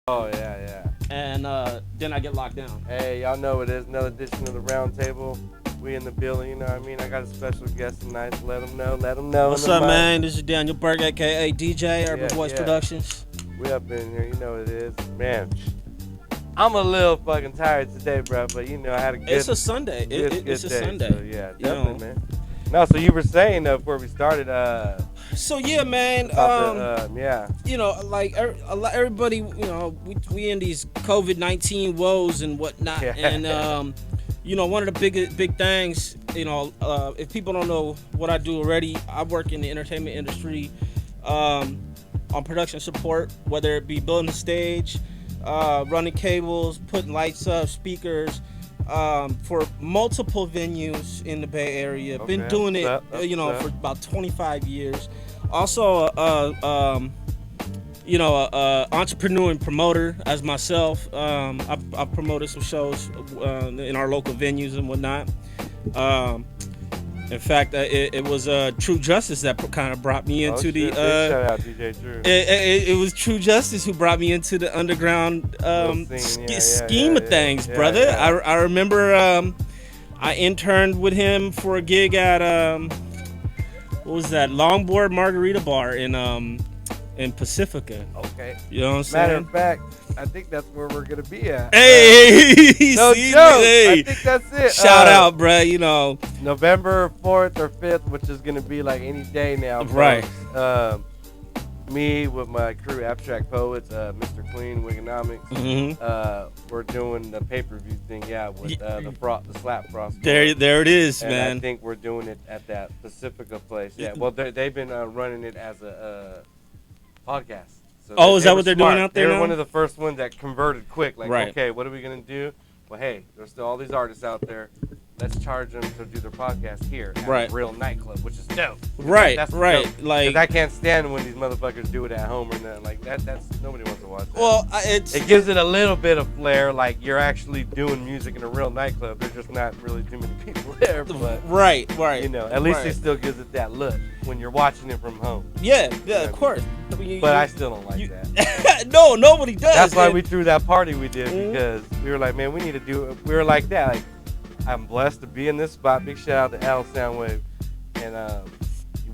Oh yeah. and then I get locked down. Hey, y'all know it is another edition of the Round Table. We in the building, you know what I mean? I got a special guest tonight. Let them know. What's up, man? This is Daniel Berk, aka DJ Urban Voice Productions. We up in here, you know what it is. Man, I'm a little fucking tired today, bro, but you know, I had a good It's a Sunday. It's a day, Sunday. So, yeah, definitely, man. No, so you were saying before we started, So yeah, man. You know, like everybody, you know, we in these COVID-19 woes and whatnot, and you know, one of the big things, you know, if people don't know what I do already, I work in the entertainment industry, on production support, whether it be building a stage, running cables, putting lights up, speakers. For multiple venues in the Bay Area. Okay. Been doing it, for about 25 years. Also, entrepreneur and promoter as myself. I've promoted some shows in our local venues and whatnot. In fact, it was True Justice that kind of brought me into the. Shout out DJ True. It was True Justice who brought me into the underground scheme of things, brother. Yeah. I remember I interned with him for a gig at what was that, Longboard Margarita Bar in Pacifica. Okay. You know what I'm saying? Matter of fact, I think that's where we're gonna be at. Hey, no see, joke. hey. I think that's it. Shout out, bruh. You know, November 4th or 5th, which is gonna be like any day now. Right. Folks. Me with my crew, Abstract Poets, Mr. Clean, Wigonomics. Mm-hmm. We're doing the pay-per-view thing, with the Slap Frost. There it is, and man. I think we're doing it at that Pacifica place. Yeah. Well, they've been running it as a podcast. So is that what they're doing out there They were now? one of the first ones that converted quick. Like, Right. okay, what are we going to do? Well, hey, there's still all these artists out there. Let's charge them to do their podcast here at Right. a real nightclub, which is dope. Right, That's right. dope. Like, 'Cause I can't stand when these motherfuckers do it at home or nothing. Like, that's nobody wants to watch that. well, It gives it a little bit of flair, like you're actually doing music in a real nightclub. There's just not really too many people there, but right. you know, at least right. it still gives it that look when you're watching it from home. Yeah, know of course. I mean, But I still don't like that. No, nobody does. That's why and- we threw that party we did, Mhm. because we were like, man, we need to do it. We were like that. Like, I'm blessed to be in this spot. Big shout out to Al Soundwave, and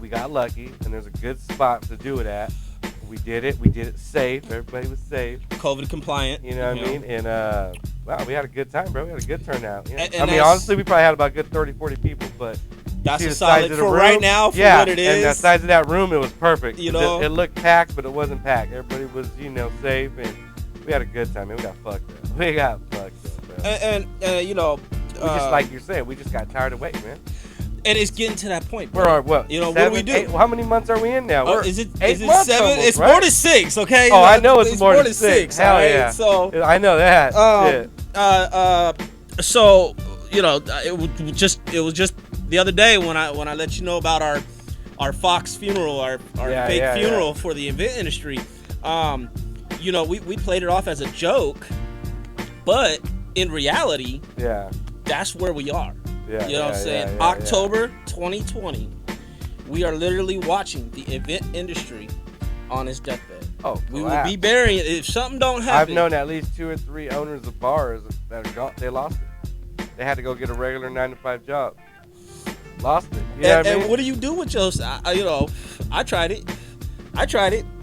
we got lucky, and there's a good spot to do it at. We did it. We did it safe. Everybody was safe. COVID compliant. You know what I mean? And wow, we had a good time, bro. We had a good turnout. You know? And I mean, that's- honestly, we probably had about a good 30, 40 people, but That's see a the size solid of the for room? right now for yeah, what it is. and the size of that room, it was perfect. You know? It looked packed, but it wasn't packed. Everybody was, safe, and we had a good time. Man, we got fucked up. We got fucked up, bro. and you know, We just, like you're saying, we just got tired of waiting, man. and it's getting to that point. We're bro. on what? You know, 7, what do we do? 8, how many months are we in now? Is it 8 months 7? almost, It's right? more than 6. Okay. Oh, I know it's more than 6. Hell all right? yeah. So I know that. so you know, it was just the other day when I let you know about our Fox funeral, our fake funeral for the event industry. You know, we played it off as a joke, but in reality, that's where we are. Yeah, you know what I'm saying? October 2020, we are literally watching the event industry on its deathbed. Oh, we will be burying it if something don't happen. I've known at least 2 or 3 owners of bars that are gone. They lost it. They had to go get a regular 9-to-5 job. Lost it. You know what I mean? And what do you do with your? You know, I tried it.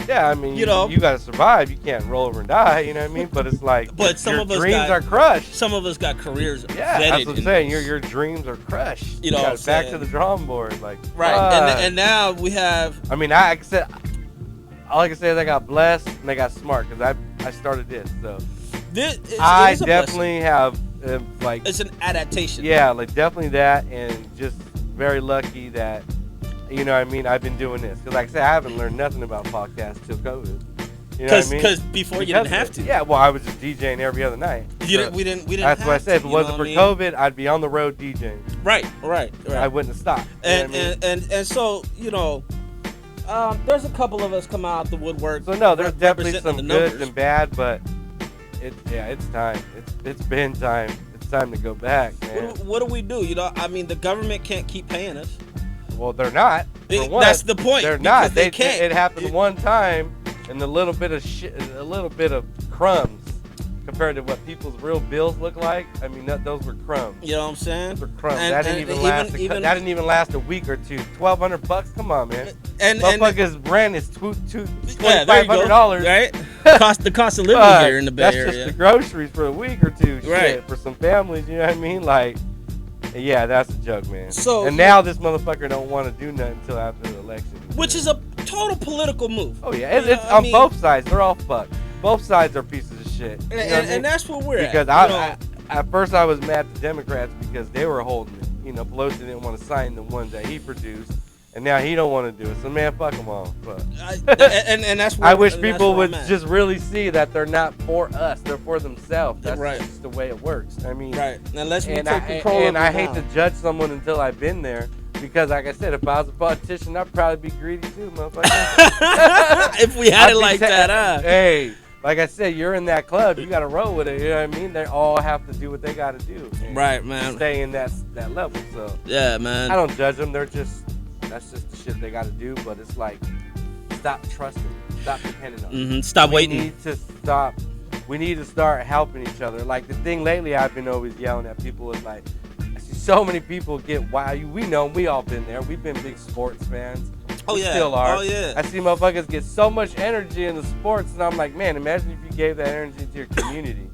Yeah, I mean, you got to survive. You can't roll over and die. You know what I mean? But it's like, but some your of us dreams are crushed. Some of us got careers. Yeah, that's what I'm saying. Your dreams are crushed. You know, got back to the drawing board, like right. And now we have. I mean, I said, all I can say is I got blessed and I got smart because I started this. So I definitely have like, it's an adaptation. Yeah, like definitely that, and just very lucky that, you know what I mean, I've been doing this. Because like I said, I haven't learned nothing about podcasts till COVID. You know what I mean? Because before you didn't have to. Yeah, well, I was just DJing every other night. We didn't. That's what I said. If it wasn't for COVID, I'd be on the road DJing. Right. I wouldn't have stopped. And so, you know, there's a couple of us come out the woodwork. So no, there's definitely some good numbers. and bad, but it's time. It's been time. It's time to go back, man. What do we do? You know, I mean, the government can't keep paying us. Well, they're not. That's the point. They're not. They can't. It happened one time, and a little bit of crumbs compared to what people's real bills look like. I mean, those were crumbs. You know what I'm saying? Those were crumbs. That didn't even last a week or two. $1,200. Come on, man. And motherfuckers' rent is $2,500. Right? The cost of living here in the Bay Area. That's just the groceries for a week or two. Right. Shit, for some families, you know what I mean? Like, yeah, that's a joke, man. So, and now this motherfucker don't want to do nothing until after the election. Which is a total political move. Oh yeah, it's on both sides. They're all fucked. Both sides are pieces of shit. And that's where we're because at. At first I was mad at the Democrats because they were holding it. You know, Pelosi didn't want to sign the ones that he produced, and now he don't want to do it. So man, fuck them all. And that's where I wish people would just really see that they're not for us; they're for themselves. That's just the way it works. I mean, right. Now let's take control. And I hate to judge someone until I've been there. Because, like I said, if I was a politician, I'd probably be greedy too, motherfucker. If we had it like that, huh? Hey, like I said, you're in that club. You got to roll with it. You know what I mean? They all have to do what they got to do. Right, man. Stay in that level. So yeah, man. I don't judge them. That's just the shit they got to do. But it's like, stop trusting. Stop depending on them. Stop waiting. We need to start helping each other. Like the thing lately, I've been always yelling at people is like, so many people get wild. We know we all been there. We've been big sports fans. We still are. Oh yeah. I see motherfuckers get so much energy in the sports, and I'm like, man, imagine if you gave that energy to your community.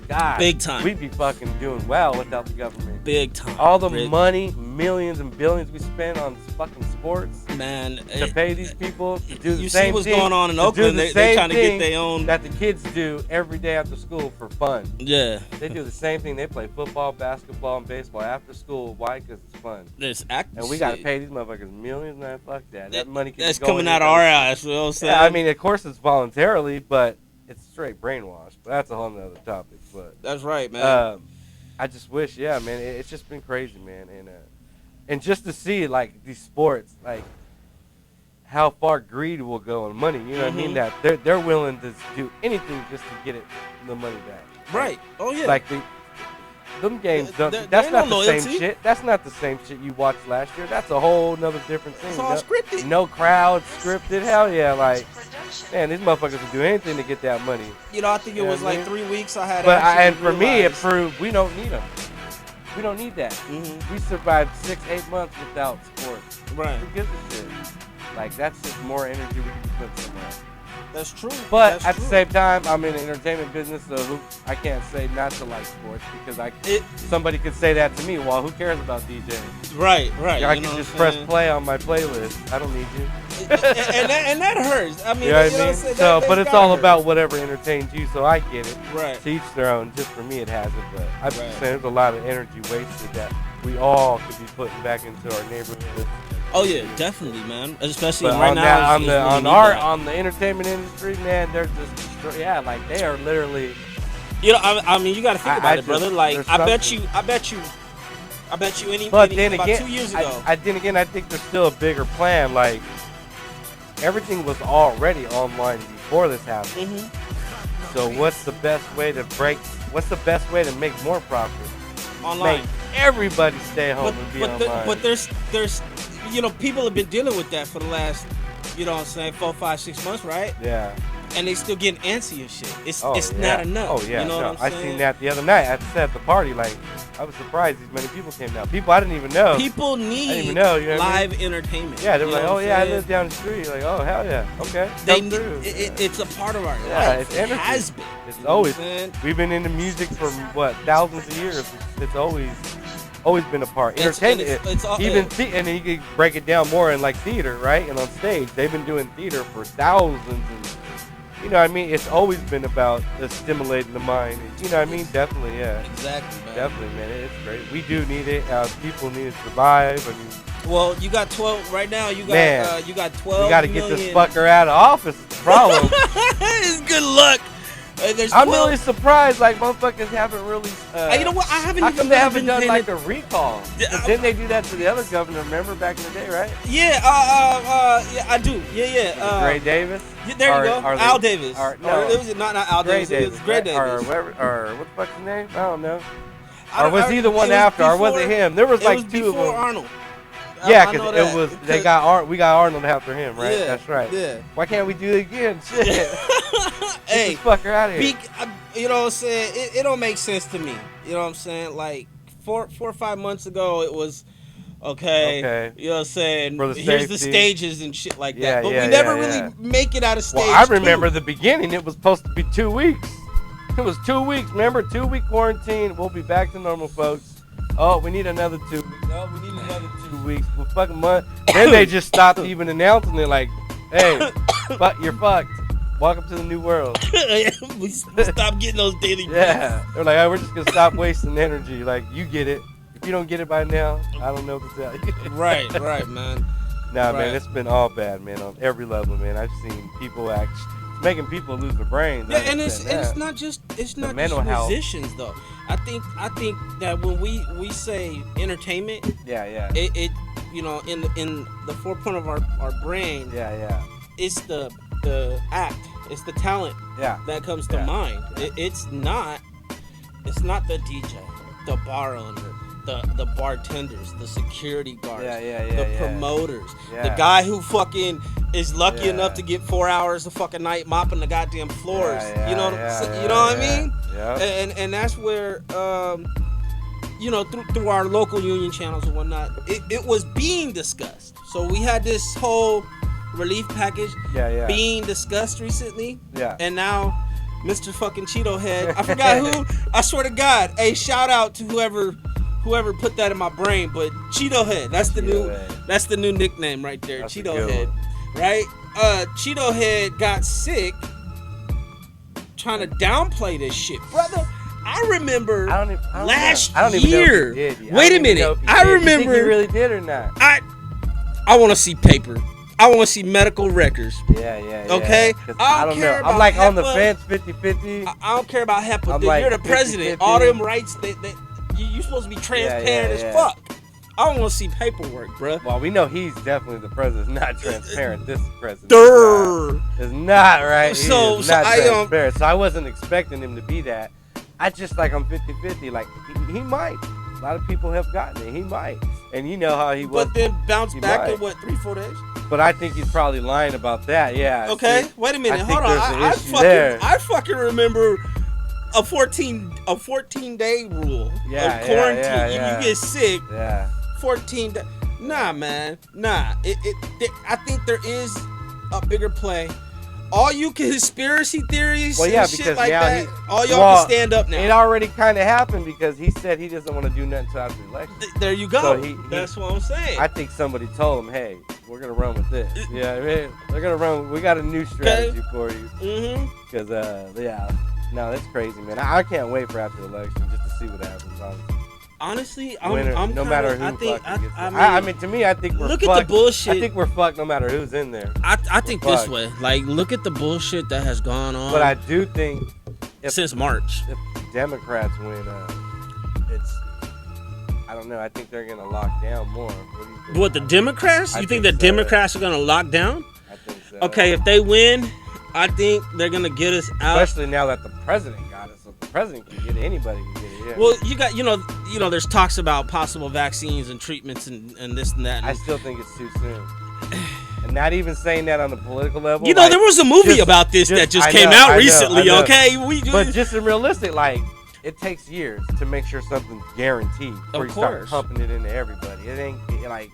God, big time. We'd be fucking doing well without the government. Big time. All the money, millions and billions we spend on fucking sports, man, to pay these people to do the same thing. You see what's going on in Oakland? They're trying to get their own that the kids do every day after school for fun. Yeah, they do the same thing. They play football, basketball, and baseball after school. Why? Because it's fun. And we gotta pay these motherfuckers millions. Man, fuck that. That money can that's coming out of our ass. You know what I'm saying? Yeah, I mean, of course it's voluntarily, but it's straight brainwash. But that's a whole nother topic. But that's right, man. I just wish, yeah, man. It's just been crazy, man, and just to see like these sports, like how far greed will go on money. You know what I mean? That they're willing to do anything just to get the money back. Right. Oh yeah. Like them games don't. That's not the same shit. That's not the same shit you watched last year. That's a whole nother different thing. It's all scripted. No crowd, scripted. Hell yeah, like. Man, these motherfuckers would do anything to get that money. You know, I think it was like 3 weeks I had. And for me, it proved we don't need them. We don't need that. We survived 6-8 months without sports. Right. Who gives a shit? Like, that's just more energy we can put somewhere. That's true. But at the same time, I'm in the entertainment business, so I can't say not to like sports because somebody could say that to me. Well, who cares about DJing? Right. I can just press play on my playlist. I don't need you. and that hurts. I mean, you know what I mean? So, but it's all about whatever entertains you. So I get it. Right. To each their own. Just for me, it hasn't. But I'm just saying, there's a lot of energy wasted that we all could be putting back into our neighborhood. Oh yeah, definitely, man. Especially right now. On the entertainment industry, man, they're just like they are literally. You know, I mean, you got to think about it, brother. Like, I bet you. But then about again, 2 years ago. I think there's still a bigger plan. Like, everything was already online before this happened. So what's the best way to What's the best way to make more profit? Online. Make everybody stay home and be online. But there's people have been dealing with that for the last, 4, 5, 6 months, right? Yeah. And they still getting antsy and shit. It's not enough. Oh yeah. You know what I'm saying? I seen that the other night at the party. Like, I was surprised these many people came out. People I didn't even know. People need I didn't even know, you know live entertainment. Yeah, they were like, oh yeah, I live down the street. Like, oh hell yeah, okay. It's a part of our life. It's energy. It has been. It's always. We've been into music for thousands of years. It's always been a part. Entertainment. And you can break it down more in like theater, right? And on stage, they've been doing theater for thousands and. You know what I mean? It's always been about stimulating the mind. You know what I mean? Definitely, yeah. Exactly, man. Definitely, man. It's great. We do need it. People need to survive. I mean, well, you got 12 right now. You got 12. We got to get this fucker out of office. It's the problem. It's good luck. I'm really surprised. Like, motherfuckers haven't really. You know what? I haven't. How come they haven't done like a recall? Didn't they do that to the other governor? Remember back in the day, right? Yeah. Yeah, I do. Yeah. Gray Davis. Yeah, there you go. Al Davis. No, it was not Al Davis. It was Gray Davis. Or what the fuck's his name? I don't know. Or was he the one after? Or was it him? There was like two of them. Before Arnold. Yeah, because it was we got Arnold after him, right? Yeah, that's right. Yeah. Why can't we do it again? Shit. Hey, this fucker out of here. You know what I'm saying? It don't make sense to me. You know what I'm saying? Like 4 or 5 months ago, it was okay. You know what I'm saying? Here's the stages and shit like that. But we never really make it out of stage. Well, I remember the beginning. It was supposed to be 2 weeks. It was 2 weeks. Remember, 2-week quarantine. We'll be back to normal, folks. Oh, we need another 2 weeks. Oh, we need another 2 weeks. Well, fucking month. Then they just stopped even announcing it. Like, hey, you're fucked. Welcome to the new world. we stopped getting those daily breaks. Yeah. They're like, oh, we're just gonna stop wasting energy. Like, you get it. If you don't get it by now, I don't know what to tell you. right, man. Nah, man, it's been all bad, man, on every level, man. I've seen people making people lose their brains. Yeah, and it's not just musicians though. I think that when we say entertainment, it you know, in the forefront of our brain, it's the act, it's the talent that comes to mind. It's not the DJ, the bar owner, the bartenders, the security guards, the promoters, the guy who fucking is lucky enough to get 4 hours a fucking night mopping the goddamn floors. You know what I mean? Yeah. And that's where you know, through our local union channels and whatnot, it was being discussed. So we had this whole relief package being discussed recently. Yeah. And now Mr. fucking Cheeto Head, I forgot who. I swear to God, hey, shout out to whoever put that in my brain, but Cheeto Head, that's the new nickname right there. That's Cheeto Head. Right? Cheeto Head got sick trying to downplay this shit. Brother, I remember last year. Wait a minute. I remember. You think he really did or not? I want to see paper. I want to see medical records. Yeah. Okay? I don't know. I'm like HEPA, on the fence 50-50. I don't care about HEPA. Dude, you're the president. 50-50. All them rights, you're supposed to be transparent as fuck. I don't want to see paperwork, bruh. Well, we know he's definitely the president. Not transparent. This president is not right. He's not transparent. So I wasn't expecting him to be that. I just like I'm 50-50. Like he might. A lot of people have gotten it. He might. And you know how he was. But then bounce back in what, 3-4 days? But I think he's probably lying about that. Yeah. Okay. Wait a minute. Hold on. I fucking remember a 14-day rule of quarantine. You get sick. Yeah. 14 days. Nah, man. Nah. I think there is a bigger play. All you conspiracy theories and shit like that, all y'all can stand up now. It already kind of happened because he said he doesn't want to do nothing until after the election. There you go. So that's what I'm saying. I think somebody told him, hey, we're going to run with this. Yeah, I mean, they're going to run. We got a new strategy for you. Mm-hmm. Because, no, that's crazy, man. I can't wait for after the election just to see what happens, honestly. No matter who I mean, to me, I think we're fucked. Look at the bullshit. I think we're fucked no matter who's in there. I think this way. Like, look at the bullshit that has gone on. But I do think since March, if Democrats win, I don't know. I think they're gonna lock down more. What do you think? What, the Democrats? You think the Democrats are gonna lock down? I think so. Okay, if they win, I think they're gonna get us out. Especially now that the president got it, so the president can get it. Anybody can get it. Yeah. Well, you got, you know, there's talks about possible vaccines and treatments and this and that. And I still think it's too soon. And not even saying that on the political level. You know, there was a movie about this that just came out recently. Okay, but just in realistic, like, it takes years to make sure something's guaranteed before you start pumping it into everybody. It ain't like,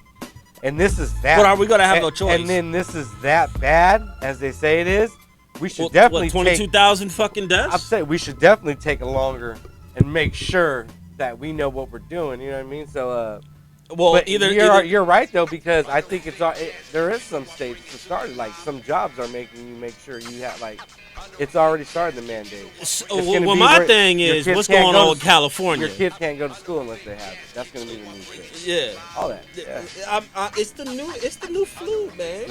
and this is that. But are we gonna have no choice? And then this is that bad as they say it is. We should definitely 22,000 fucking deaths. I'm saying we should definitely take it longer and make sure that we know what we're doing. You know what I mean? So, but you're right though, because I think there is some states that started, like some jobs are making you make sure you have, like, it's already started the mandate. Well, my thing is, what's going on with California? Your kids can't go to school unless they have it. That's gonna be the new shit. Yeah, all that. Yeah. It's the new flu, man.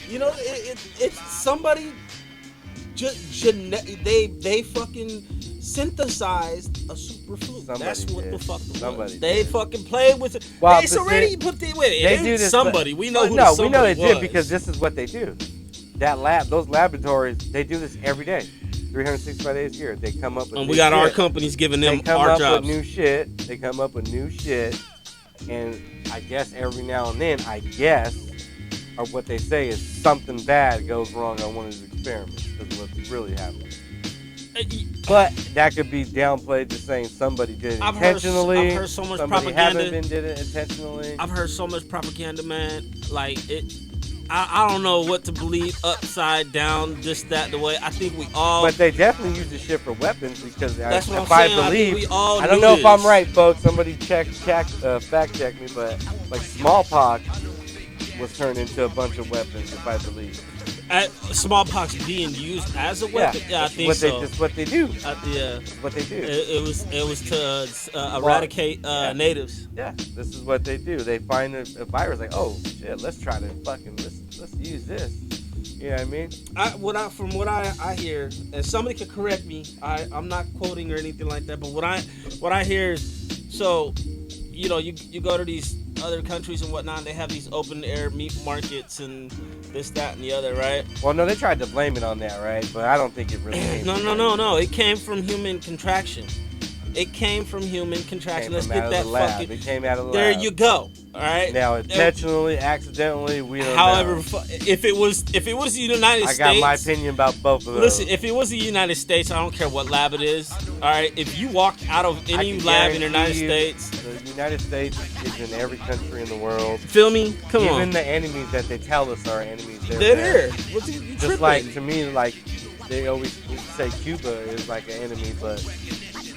You know, it's somebody. They fucking synthesized a super flu. That's what the fuck it was. They fucking played with it. Well, it's already put the way. They do this. Somebody we know who. No, we know they did because this is what they do. Those laboratories, they do this every day, 365 days a year. They come up with. And we got our companies giving them our jobs. They come up with new shit. They come up with new shit, and I guess every now and then, or what they say is something bad goes wrong on one of the experiments is what's really happening. But that could be downplayed, just saying somebody did it intentionally. I've heard so much somebody propaganda. Did it intentionally. I've heard so much propaganda, man. Like it. I don't know what to believe, upside down, just that the way. I think we all. But they definitely use the shit for weapons because that's what I'm saying. I believe, we all I don't know if I'm right, folks. Somebody fact check me, but like smallpox was turned into a bunch of weapons, if I believe. Smallpox being used as a weapon, I think so. That's what they do. Yeah, what they do. It was to eradicate natives. Yeah, this is what they do. They find a virus, like, oh shit, let's try to fucking let's use this. You know what I mean? From what I hear, and somebody could correct me. I'm not quoting or anything like that, but what I hear is, so you go to these other countries and whatnot, they have these open air meat markets and this, that, and the other, right? Well, no, they tried to blame it on that, right? But I don't think it really came No. It came from human contraction. Let's get that fucking. It came out of the lab. There you go. All right. Now, intentionally, accidentally, we don't However, know. if it was the United States, I got my opinion about both of those. Listen, if it was the United States, I don't care what lab it is. All right. If you walk out of any lab in the United States, the United States is in every country in the world. Feel me? Come on. Even the enemies that they tell us are enemies, they're there. Just like to me, like they always say Cuba is like an enemy, but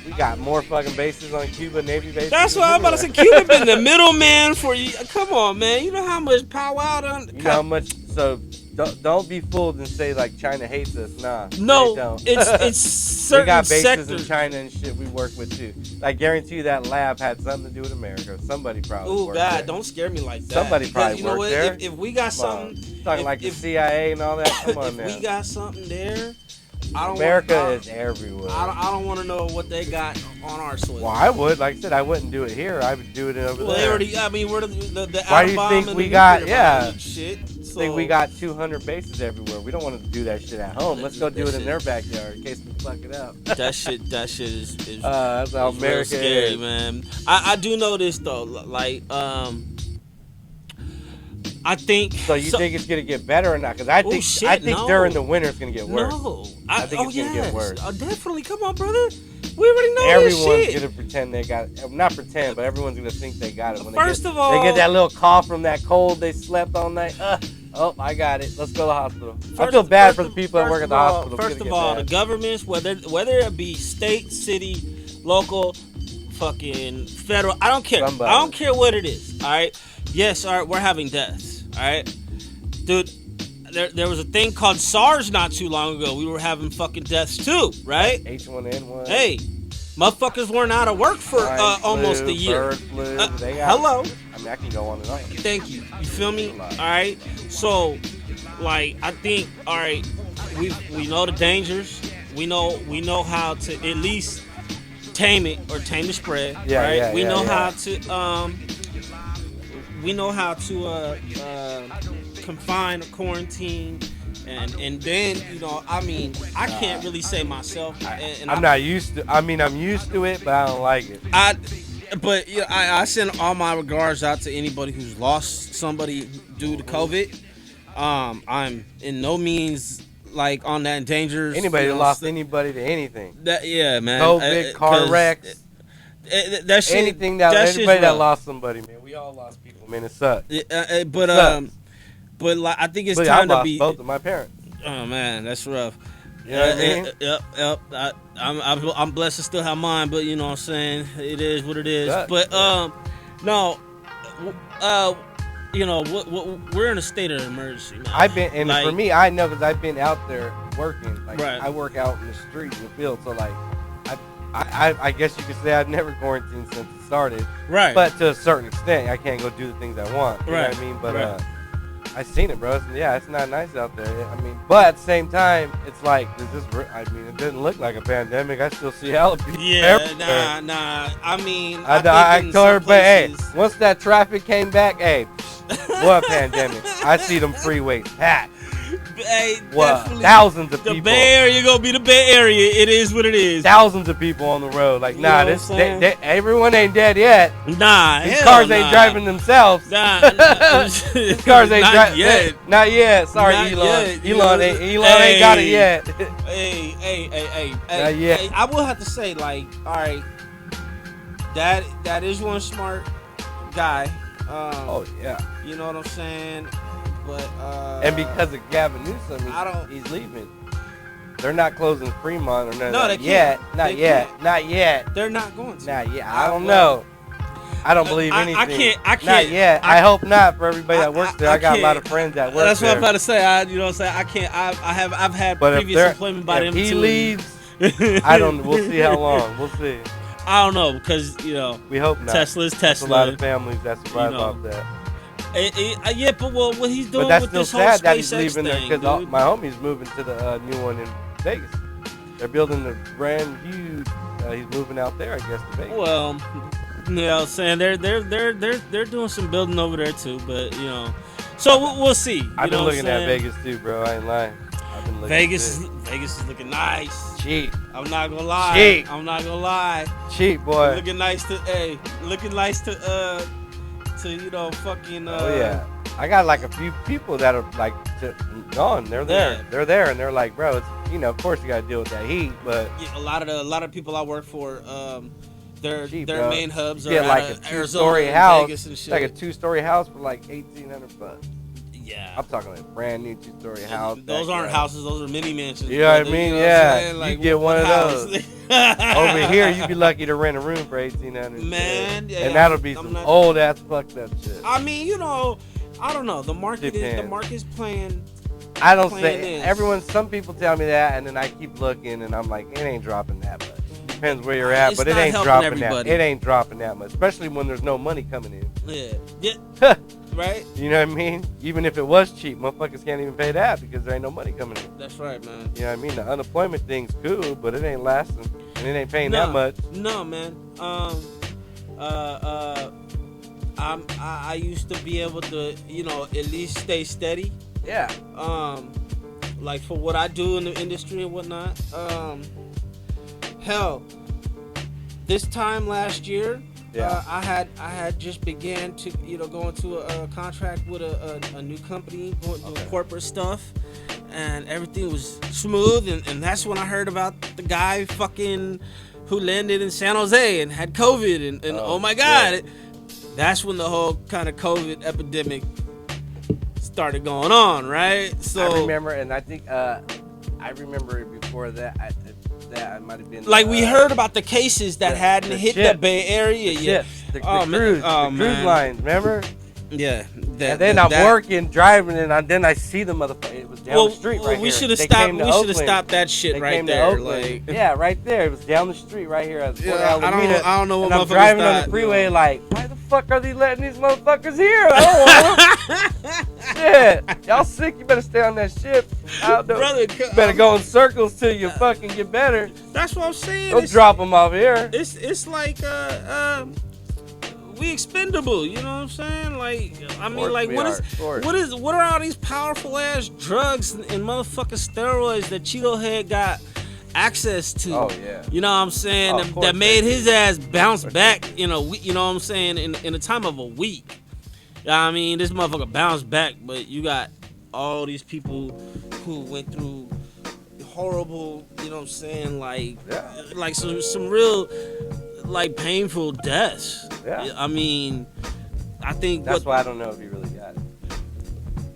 we got more fucking bases on Cuba, Navy bases. That's why I'm about to say Cuba been the middleman for you. Come on, man. You know how much powwow done. You know how much. So don't be fooled and say like China hates us. Nah. No, they don't. it's certain we got bases sectors in China and shit we work with too. I guarantee you that lab had something to do with America. Somebody probably. Oh God, don't scare me like that. Somebody probably you know worked what? there. If we got something, talking like the CIA and all that. Come on, if we got something there. America is everywhere. I don't want to know what they got on our soil. Well, I would. Like I said, I wouldn't do it here. I would do it over there. They already. I mean, we're the Why do you think we got? Yeah. Shit. So, I think we got 200 bases everywhere. We don't want to do that shit at home. Let's go do it in their backyard in case we fuck it up. That shit is that's how America scary, is. man. I do know this though. Like I think. So you think it's gonna get better or not? Because I think during the winter it's gonna get worse. No, I think it's gonna get worse. Definitely. Come on, brother. We already know everyone's this shit. Gonna pretend they got it. Not pretend, but everyone's gonna think they got it. When First they of all, they get that little cough from that cold they slept all night. Oh, I got it. Let's go to the hospital. I feel bad for the people that work at the hospital. First of all, the governments, whether it be state, city, local, fucking federal, I don't care. Somebody. I don't care what it is. All right. Yes. All right. We're having deaths. All right, dude. There was a thing called SARS not too long ago. We were having fucking deaths too, right? H1N1. Hey, motherfuckers weren't out of work for almost a year. Bird flu, hello. I mean, I can go on and on. Thank you. You feel me? All right. So, like, I think, all right, we know the dangers. We know how to at least tame it or tame the spread. Yeah, right. Yeah, we know yeah. how to confine, quarantine, and then I mean, I can't really say myself. I'm used to it, but I don't like it. But I send all my regards out to anybody who's lost somebody due to COVID. I'm in no means like on that endangered. Anybody that lost anybody to anything. Yeah, man. COVID, car wrecks. That shit. Anything anybody that lost somebody, man. We all lost people, man. It sucks. But like, I think it's time to be. Both of my parents. Oh man, that's rough. You know what I Yep. mean? I'm blessed to still have mine, but you know what I'm saying, it is what it is. But no, we're in a state of emergency. Man. I've been, and for me, I know because I've been out there working. Like I work out in the street, in the field, so like. I guess you could say I've never quarantined since it started. Right. But to a certain extent, I can't go do the things I want. You know what I mean? But I seen it, bro. It's not nice out there. I mean, but at the same time, it's like, it didn't look like a pandemic. I still see hella people. Yeah, nah. I mean, I told everybody, hey, once that traffic came back, hey, what a pandemic. I see them freeways packed. Hey, what? Thousands of the people. The Bay Area gonna be the Bay Area. It is what it is. Thousands of people on the road. Like, nah, everyone ain't dead yet. Nah, these cars ain't driving themselves. Nah, these cars ain't driving yet. Not yet. Sorry, not Elon. Yet. Elon ain't got it yet. Hey. Not yet. Hey, I will have to say, like, all right, that is one smart guy. Oh yeah. You know what I'm saying? But and because of Gavin Newsom, he's leaving. They're not closing Fremont or nothing. No, they can't. Not yet. They're not going to. Not yet. I don't know. I don't believe anything. I can't. Not yet. I hope not for everybody that works there. I got a lot of friends that work there. That's what I'm about to say. You know what I'm saying? I can't. I've had previous employment by them. If he leaves, I don't. We'll see how long. We'll see. I don't know because we hope not. Tesla's Tesla. There's a lot of families that survive off that. Yeah, but what he's doing but that's with still this whole sad that SpaceX he's leaving there because my homie's moving to the new one in Vegas. They're building a brand huge. He's moving out there, I guess, to Vegas. Well, you know, what I'm saying they're doing some building over there too, but you know, so we'll see. I've been looking at Vegas too, bro. I ain't lying. I've been looking. Vegas is looking nice. Cheap. I'm not gonna lie. Cheap. I'm not gonna lie. Cheap, boy. Looking nice to you know, fucking. Oh yeah. I got like a few people that are like gone. They're there. Yeah. They're there, and they're like, bro, it's, you know, of course you got to deal with that heat, but yeah, a lot of people I work for, their bro. main hubs are like a two-story house, Vegas and shit. like a 2-story house for like $1,800. Yeah, I'm talking like a brand new 2-story house. Those aren't houses; those are mini mansions. You know what I mean? You know yeah, like, you get one of those. Over here, you'd be lucky to rent a room for $1,800. Man, yeah, and that'll be some old ass fucked up shit. I mean, you know, I don't know. The market's playing. I don't say everyone. Some people tell me that, and then I keep looking, and I'm like, it ain't dropping that much. Depends where you're at, but it ain't dropping that. It ain't dropping that much, especially when there's no money coming in. Yeah. Right? You know what I mean? Even if it was cheap, motherfuckers can't even pay that because there ain't no money coming in. That's right, man. You know what I mean? The unemployment thing's cool, but it ain't lasting, and it ain't paying that much. No, man. I used to be able to, you know, at least stay steady. Yeah. Like for what I do in the industry and whatnot. Hell, this time last year, I had just began to, you know, go into a contract with a new company, doing corporate stuff, and everything was smooth. And that's when I heard about the guy fucking who landed in San Jose and had COVID. And oh my God, that's when the whole kind of COVID epidemic started going on, right? So I remember, and I think I remember before that. That might have been like we heard about the cases that hadn't hit the Bay Area yet. The cruise lines, remember? Yeah. And then I'm working, driving, and then I see the motherfucker. It was down the street right here. We should have stopped. We should have stopped that shit right there. Like, yeah, right there. It was down the street right here. I don't know what motherfuckers I'm driving on the freeway like, why the fuck are they letting these motherfuckers here? I don't want them. Shit. Y'all sick? You better stay on that ship. Brother, you better go in circles till you fucking get better. That's what I'm saying. Don't drop them off here. It's like we expendable, you know what I'm saying? Like, I mean, like, what are all these powerful ass drugs and motherfucking steroids that Cheeto Head got access to? Oh yeah. You know what I'm saying? That made his ass bounce back you know what I'm saying, in a time of a week. I mean, this motherfucker bounced back, but you got all these people who went through horrible, you know what I'm saying, like some real like painful deaths. Yeah. I mean, I think that's why I don't know if he really got it.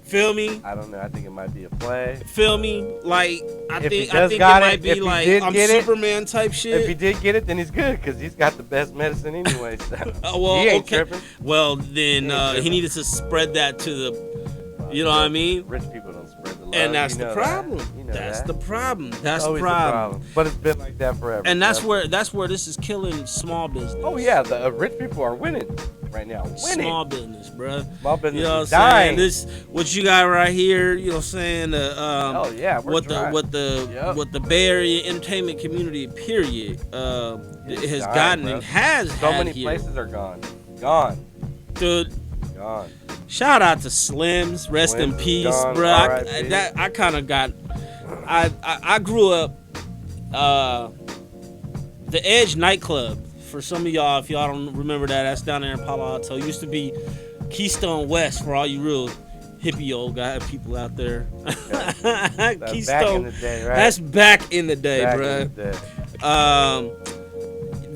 Feel me? I don't know. I think it might be a play. Feel me? Like I think it might be like I'm Superman type shit. If he did get it, then he's good because he's got the best medicine anyway. So well, he ain't tripping. Well, then he needed to spread that to the, you know what I mean? Rich people don't spread the love. And that's the problem. That's the problem. That's the problem. But it's been like that forever. And that's where this is killing small business. Oh yeah, the rich people are winning right now. Small business, bro. Small business, you know is dying. This what you got right here. You know what I'm saying? Oh yeah, what the Bay Area entertainment community period has gotten, bro. And has so had many here. Places are gone, dude. Gone. Shout out to Slims, rest in peace, gone, bro. R.I.P. I kind of got. I grew up. The Edge nightclub. For some of y'all, if y'all don't remember that, that's down there in Palo Alto. It used to be Keystone West for all you real hippie old guy people out there. That's Keystone. back in the day, right? That's back in the day, back bro. in the day.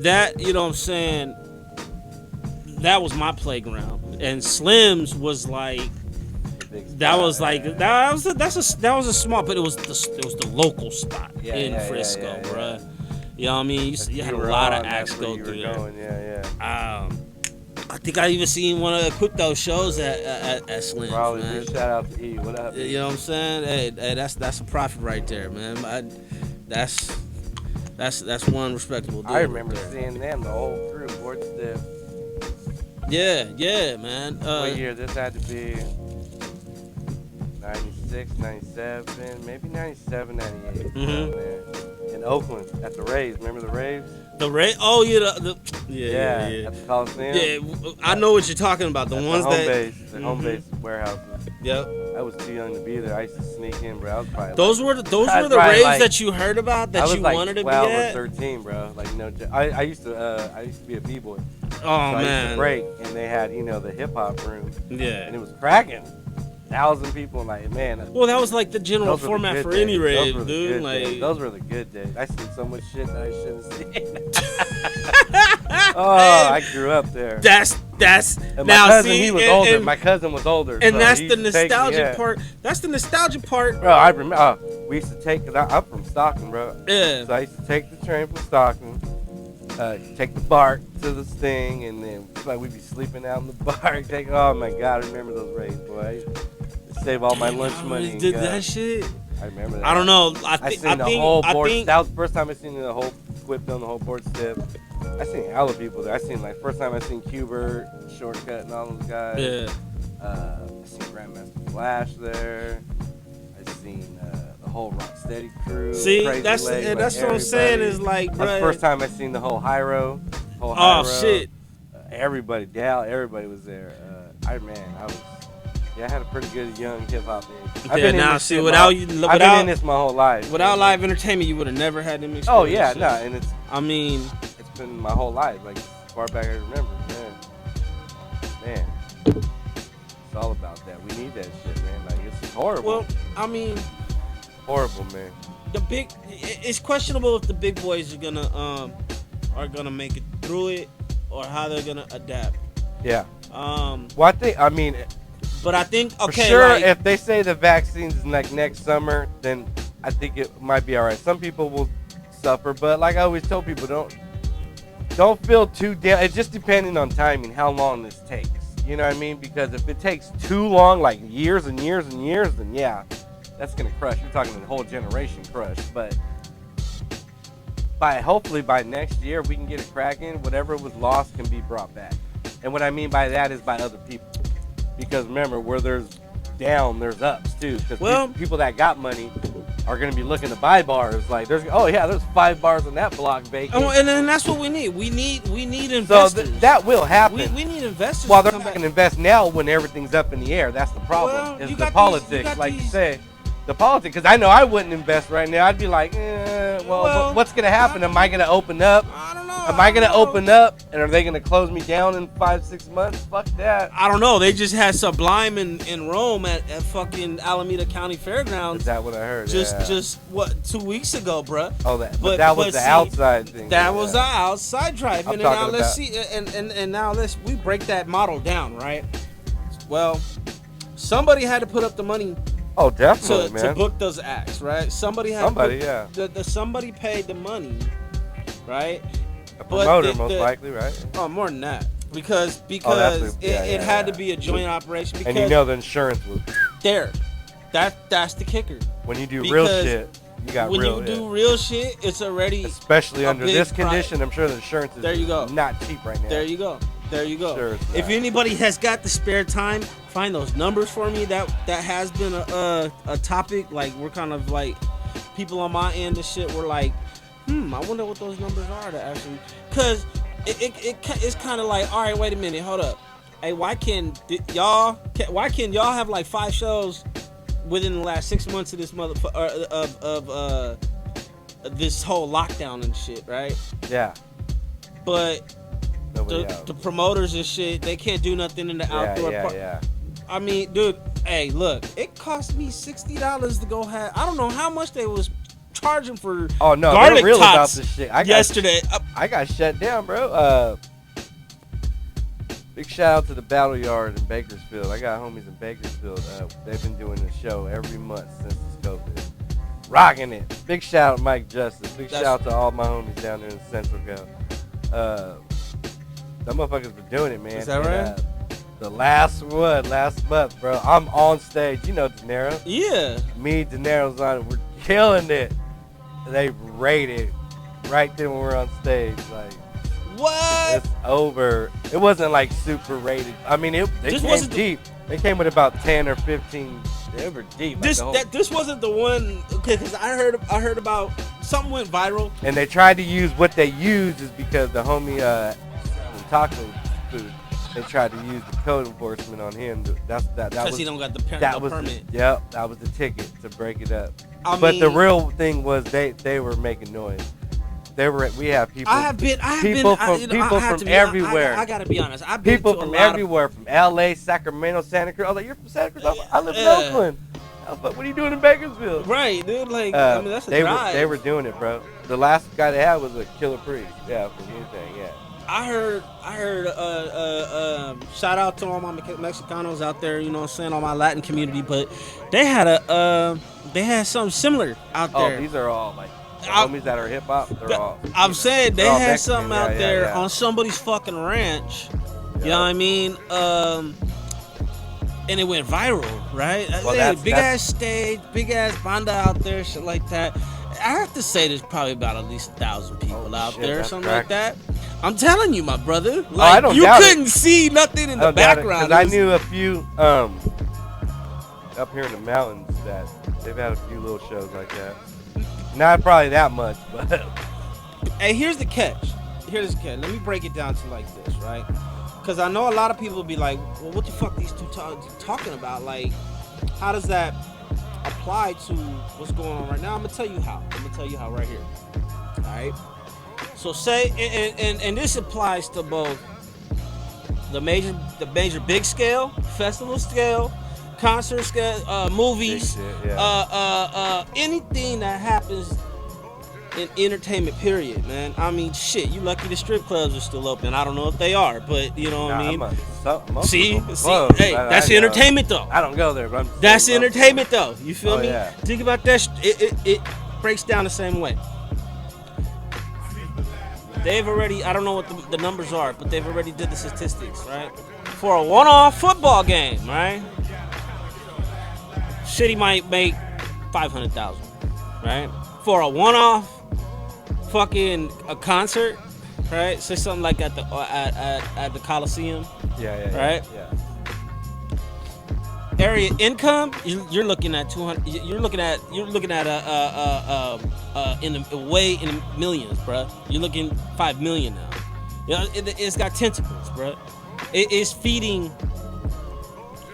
That, you know what I'm saying, that was my playground. And Slim's was like, that was a small, but it was the local spot in Frisco, bro. You know what I mean? You had a lot of acts go through there. I think I even seen one of the Crypto shows at Slim's, Probably. man. Shout out to E. What up? You know what I'm saying? Hey, that's a profit right there, man. That's one respectable dude. I remember seeing them, the whole crew, Board Stiff. Yeah, man. What year? This had to be 96, 97, maybe 97, 98. In Oakland, at the Raves. Remember the Raves? The Raves? Oh, yeah. Yeah. At the Coliseum? Yeah, I know what you're talking about. The ones the home base warehouses. Yep. I was too young to be there. I used to sneak in, bro. I was probably those were the raves that you heard about that you wanted to be at? I was like 12 or 13, bro. Like, no, I used to be a b-boy. Oh, so man. I used to break, and they had, the hip-hop room. Yeah. And it was cracking. 1,000 people, like, man. Well, that was like the general format for any rave, dude. Like, those were the good days. I seen so much shit that I shouldn't seen. Oh, I grew up there. That's and now. My cousin, see, he was older. My cousin was older, and so that's he the used to take me, nostalgic part. That's the nostalgic part. Bro, I remember. We used to take. Cause I'm from Stockton, bro. Yeah. So I used to take the train from Stockton. Take the Bark to this thing, and then like we'd be sleeping out in the Bark. Oh my God, I remember those raves, boy. Save all my lunch money. Did that shit? I remember that. I don't know. I seen the whole board. That was the first time I seen the whole Quip on the whole board step. I seen hella people there. I seen first time I seen Qbert, Shortcut, and all those guys. Yeah. I seen Grandmaster Flash there. I seen the whole Rocksteady crew. See, Crazy that's Leg, what I'm saying is like, bro. That's the first time I seen the whole Hyro. Oh shit. Everybody, everybody was there. I had a pretty good young hip hop age. I've been in this my whole life. Without live entertainment, you would have never had them experiences. Oh yeah, no, and it's been my whole life, like as far back as I remember. Man, it's all about that. We need that shit, man. Like it's horrible. Well, I mean, horrible, man. It's questionable if the big boys are gonna make it through it, or how they're gonna adapt. Yeah. Well, but I think, okay, for sure, if they say the vaccine's like next summer, then I think it might be all right. Some people will suffer, but like I always tell people, don't feel too down. It's just depending on timing, how long this takes. You know what I mean? Because if it takes too long, like years and years and years, then yeah, that's gonna crush. You're talking a whole generation crush. But hopefully by next year, we can get it cracking. Whatever was lost can be brought back. And what I mean by that is by other people. Because remember, where there's down, there's ups too. Because people that got money are going to be looking to buy bars. Like there's 5 bars on that block vacant. Oh, and then that's what we need. We need investors. So that will happen. We need investors. Well, they're not going to invest now when everything's up in the air. That's the problem. Well, is the politics, you say. The politics, because I know I wouldn't invest right now. I'd be like, what's going to happen? Am I going to open up? I don't know. Am I going to open up, and are they going to close me down in 5-6 months? Fuck that. I don't know. They just had Sublime in Rome at fucking Alameda County Fairgrounds. Is that what I heard? Just 2 weeks ago, bruh. Oh, that was the outside thing. That was the outside drive. And now let's see, and now we break that model down, right? Well, somebody had to put up the money. Oh, definitely, man. To book those acts, right? Somebody paid the money, right? A promoter, most likely, right? Oh, more than that, because it had to be a joint operation. Because and the insurance was there. That's the kicker. When you do real shit, you got real. When you do real shit, it's already especially under this condition. I'm sure the insurance is not cheap right now. There you go. Sure, if anybody has got the spare time, find those numbers for me. That has been a topic. Like we're kind of like people on my end of shit. We're like, I wonder what those numbers are to actually, because it's kind of like, all right, wait a minute, hold up. Hey, why can y'all have like 5 shows within the last 6 months of this of this whole lockdown and shit, right? Yeah. But the promoters and shit, they can't do nothing in the outdoor park. Yeah. I mean, dude, hey, look, it cost me $60 to go have. I don't know how much they was charging for. Oh no, garlic they're real tots about this shit. yesterday. I got shut down, bro. Big shout out to the Battle Yard in Bakersfield. I got homies in Bakersfield. They've been doing the show every month since it's COVID. Rocking it. Big shout out to Mike Justice. Big shout out to all my homies down there in Central Go. Them motherfuckers been doing it, man. Is that right? The last month, bro. I'm on stage. You know De Niro? Yeah. Me, De Niro's on it. We're killing it. They rated right then when we're on stage. Like, what? it's over. It wasn't like super rated. I mean, they came deep. They came with about 10 or 15. They were deep. This wasn't the one. Okay, because I heard about something went viral. And they tried to use what they used is because the homie taco food. They tried to use the code enforcement on him. That was because he don't got the permit. Yep, that was the ticket to break it up. But the real thing was they were making noise. We have people. People from everywhere. I gotta be honest. I've been people to from a lot everywhere, from L.A., Sacramento, Santa Cruz. I was like, you're from Santa Cruz? I live in Oakland. But what are you doing in Bakersfield? Right, dude. Like, I mean, that's a drive. They were doing it, bro. The last guy they had was a Killer Priest. Yeah, from anything. Yeah. I heard. Shout out to all my Mexicanos out there. You know what I'm saying, all my Latin community. But they had something similar out there. Oh, these are all like homies that are hip hop. They're all. I'm saying they had Mexican, something out there on somebody's fucking ranch. Yeah. You know what I mean? And it went viral, right? Well, big ass stage, big ass banda out there, shit like that. I have to say there's probably about at least 1,000 people out there or something like that. I'm telling you, my brother. Like, you couldn't see nothing in the background. Because I knew a few up here in the mountains that they've had a few little shows like that. Not probably that much, but. Hey, here's the catch. Let me break it down to like this, right? Because I know a lot of people will be like, well, what the fuck these two talking about? Like, how does that apply to what's going on right now? I'm gonna tell you how. Right here. All right. So say, and this applies to both the major big scale, festival scale, concert scale, movies, anything that happens in entertainment, period, man. I mean, shit, you lucky the strip clubs are still open. I don't know if they are, but you know what I mean? See, hey, that's entertainment though. I don't go there, but that's entertainment though. You feel me? Yeah. Think about that. It breaks down the same way. They've already, I don't know what the numbers are, but they've already did the statistics, right? For a one-off football game, right? City might make $500,000, right? For a one-off fucking a concert, right? Say something like at the Coliseum, right? Yeah. Area income, you're looking at 200. You're looking at in the millions, bro. You're looking 5 million now. You know, it's got tentacles, bro. It is feeding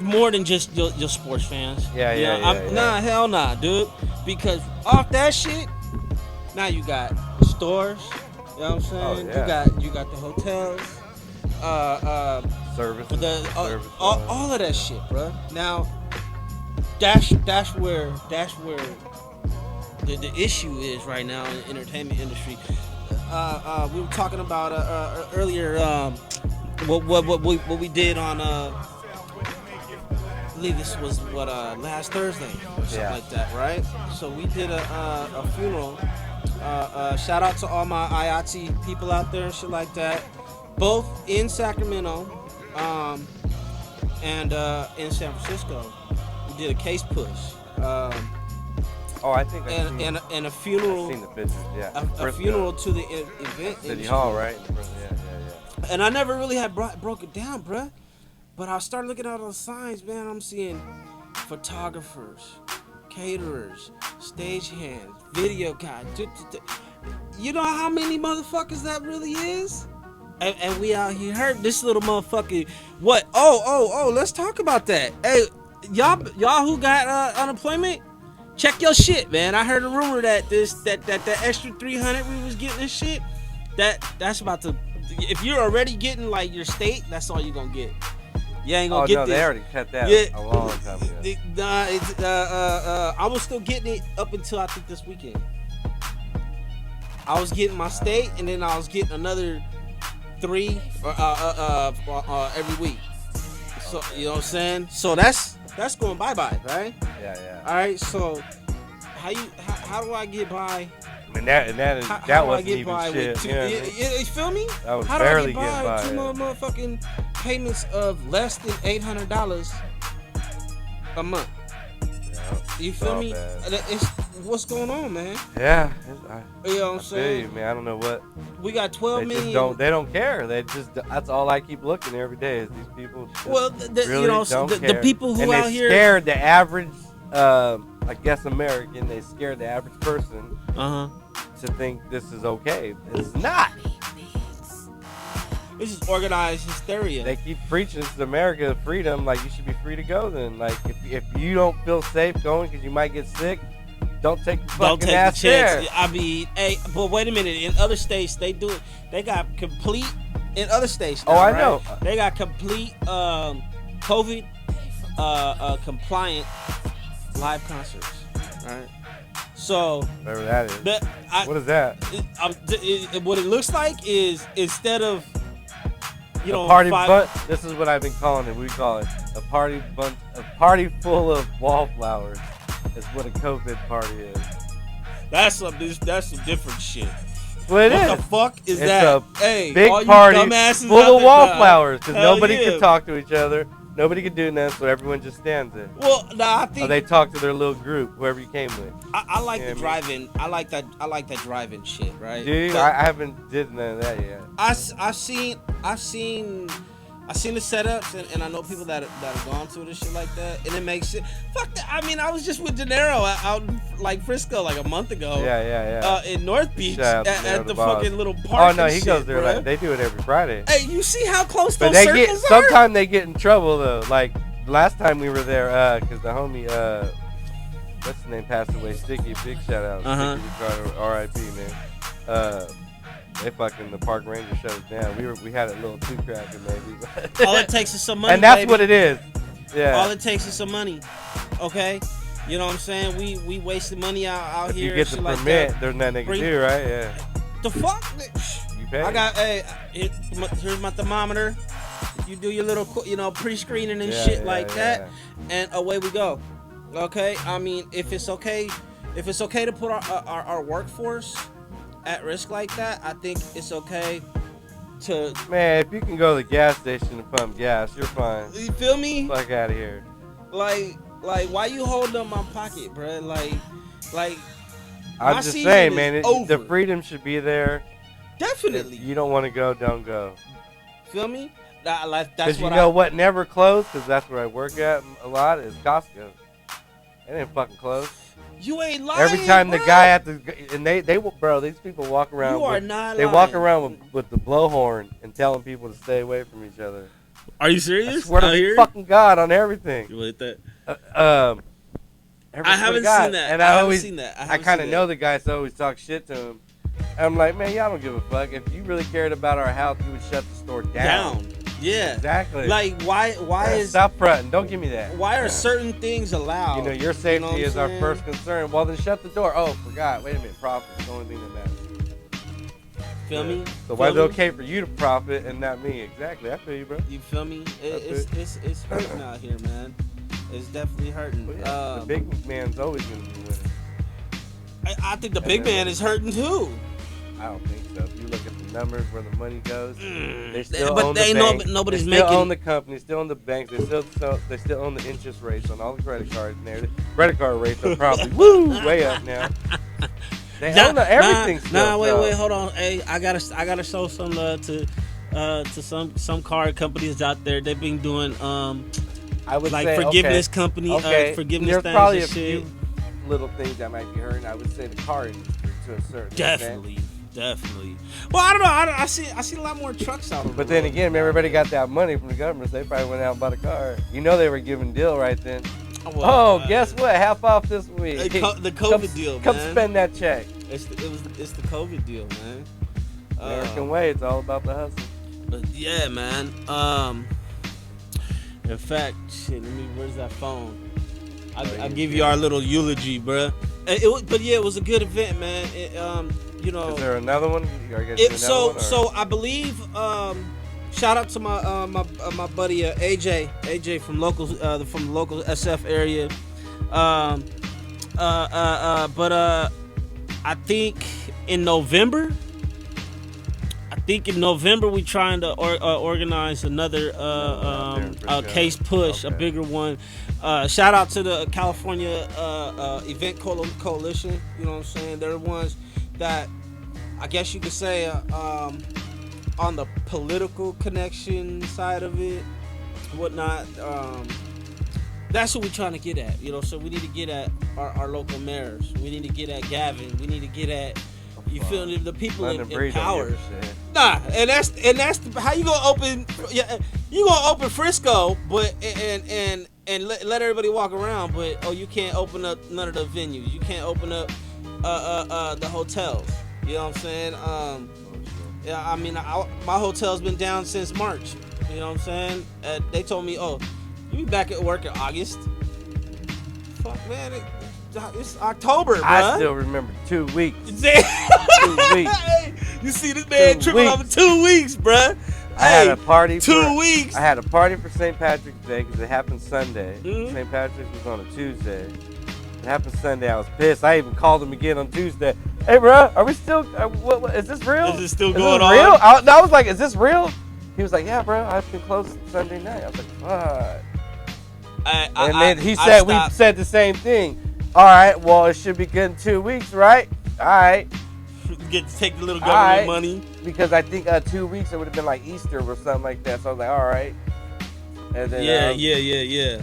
more than just your sports fans. Nah, hell nah, dude. Because off that shit, now you got stores. You know what I'm saying? You got the hotels. Service. All of that shit, bro. Now, that's where the issue is right now in the entertainment industry. We were talking about earlier what we did on I believe this was last Thursday or something like that, right? So we did a funeral. Shout out to all my IATI people out there and shit like that, both in Sacramento and in San Francisco. We did a case push. I think and a funeral. I've seen the pictures, yeah. A funeral to the event. City Hall, right? Yeah. And I never really had broke it down, bruh. But I started looking at all the signs, man. I'm seeing photographers, caterers, stagehands, video guys. You know how many motherfuckers that really is? and we out here hurt this little motherfucker. What? Oh, let's talk about that. Hey, y'all who got unemployment, check your shit, man. I heard a rumor that that extra 300 we was getting and shit, that's about to. If you're already getting like your state, that's all you gonna get. You ain't gonna get this. They already cut that a long time ago. I was still getting it up until I think this weekend. I was getting my state, and then I was getting another 3 every week. So you know what I'm saying? So that's going bye-bye, right? Yeah. All right. So how do I get by? And that wasn't even shit. You feel me? I was how barely do I get by? Two motherfucking payments of less than $800 a month. You feel me? What's going on, man? Yeah. You know what I'm saying? You, man. I don't know what. We got 12 million. They don't care. That's all I keep looking every day is these people. Well, really you know, don't care. the people who out here scared the average, I guess American. They scared the average person to think this is okay. It's not. This is organized hysteria. They keep preaching this is America freedom. Like you should be free to go. Then, like if you don't feel safe going because you might get sick, don't take the fucking ass there. I mean, hey, but wait a minute. In other states, they do it. They got complete. In other states, now, I know. They got complete COVID compliant live concerts. Right. So whatever that is. What is that? What it looks like is instead of party bunch. This is what I've been calling it. We call it a party bunch. A party full of wallflowers is what a COVID party is. That's some different shit. What the fuck is it's that? A big party full of wallflowers because nobody can talk to each other. Nobody can do nothing, so everyone just stands there. Well, I think they talk to their little group, whoever you came with. I like the drive-in. I like that drive-in shit, right? Dude, I haven't did none of that yet. I've seen the setups, and I know people that have gone to it and shit like that, and it makes it. Fuck that. I mean, I was just with De Niro out in like Frisco like a month ago. Yeah. In North Beach at the fucking little park. Oh no, he goes there. Like, they do it every Friday. Hey, you see how close those circles are? Sometimes they get in trouble though. Like last time we were there, because the homie, what's his name, passed away. Sticky, big shout out. Sticky, R.I.P. man. The park ranger shut us down. We had a little too cracking maybe. All it takes is some money. And that's what it is. Yeah. All it takes is some money. Okay? You know what I'm saying? We wasted money out here. If you get the permit, there's nothing they can do, right? Yeah. The fuck? You pay. I got here's my thermometer. You do your little pre-screening and shit like that, and away we go. Okay? I mean, if it's okay to put our workforce at risk like that, I think it's okay to. Man, if you can go to the gas station and pump gas, you're fine. You feel me? Fuck out of here. Like, why you holding up my pocket, bro? Like. I'm just saying, man. The freedom should be there. Definitely. If you don't want to go, don't go. Feel me? That's because you know what never closed, because that's where I work at a lot, is Costco. It ain't fucking closed. You ain't lying. Every time the guy at the and they bro, these people walk around. You are not lying. They walk around with the blowhorn and telling people to stay away from each other. Are you serious? I swear to fucking God on everything. You hit that? I haven't seen that. And I kind of know the guy, so I always talk shit to him. And I'm like, man, y'all don't give a fuck. If you really cared about our health, you would shut the store down. Yeah. Exactly. Like, why is... Stop fronting. Don't give me that. Why are certain things allowed? You know, your safety is our first concern. Well, then shut the door. Oh, forgot. Wait a minute. Profit is the only thing that matters. Feel me? So why is it okay for you to profit and not me? Exactly. I feel you, bro. You feel me? It's hurting out here, man. It's definitely hurting. The big man's always going to be winning. I think the big man is hurting too. I don't think so. If you look at the numbers where the money goes, they still but own they the bank. Nobody's they making. Still own the company, still own the banks. They still own the interest rates on all the credit cards. And the credit card rates are probably way up now. They own everything. Wait, hold on. Hey, I gotta show some love to some card companies out there. They've been doing I would like say, forgiveness company, forgiveness There's things probably and shit. Few little things that might be hurting. I would say the car industry to a certain extent. Definitely. Well, I don't know. I see a lot more trucks out. But then again, everybody got that money from the government, so they probably went out and bought a car. You know they were giving deal right then. Well, guess what? Half off this week. The COVID deal, man. Come spend that check. It's the COVID deal, man. American way. It's all about the hustle. But yeah, man. In fact, shit. Where's that phone? I'll give you our little eulogy, bruh. But yeah, it was a good event, man. You know. Is there another one? So I believe. Shout out to my buddy AJ from the local SF area. But I think in November we trying to organize another case push, a bigger one. Shout out to the California Event Coalition. You know what I'm saying? They're the ones that I guess you could say on the political connection side of it, whatnot. That's what we're trying to get at, you know. So we need to get at our local mayors. We need to get at Gavin. We need to get at, you feel me, the people in power. Nah, and that's how you gonna open. Yeah, you gonna open Frisco, but and let everybody walk around, but you can't open up none of the venues. You can't open up the hotels. You know what I'm saying? Yeah, I mean, my hotel's been down since March. You know what I'm saying? They told me, you be back at work in August. Fuck, man, it's October, bro. I still remember 2 weeks. 2 weeks. Hey, you see this man tripping over 2 weeks, bro. I had a party. 2 weeks. I had a party for St. Patrick's Day because it happened Sunday. Mm-hmm. St. Patrick's was on a Tuesday. It happened Sunday. I was pissed. I even called him again on Tuesday. Hey, bro, are we still? What, is this real? Is it still going on? Real? I was like, is this real? He was like, yeah, bro. I've been closed Sunday night. I was like, fuck. And then we said the same thing. All right, well, it should be good in 2 weeks, right? All right. Get to take the little government money. Because I think 2 weeks it would have been like Easter or something like that. So I was like, all right. And then yeah.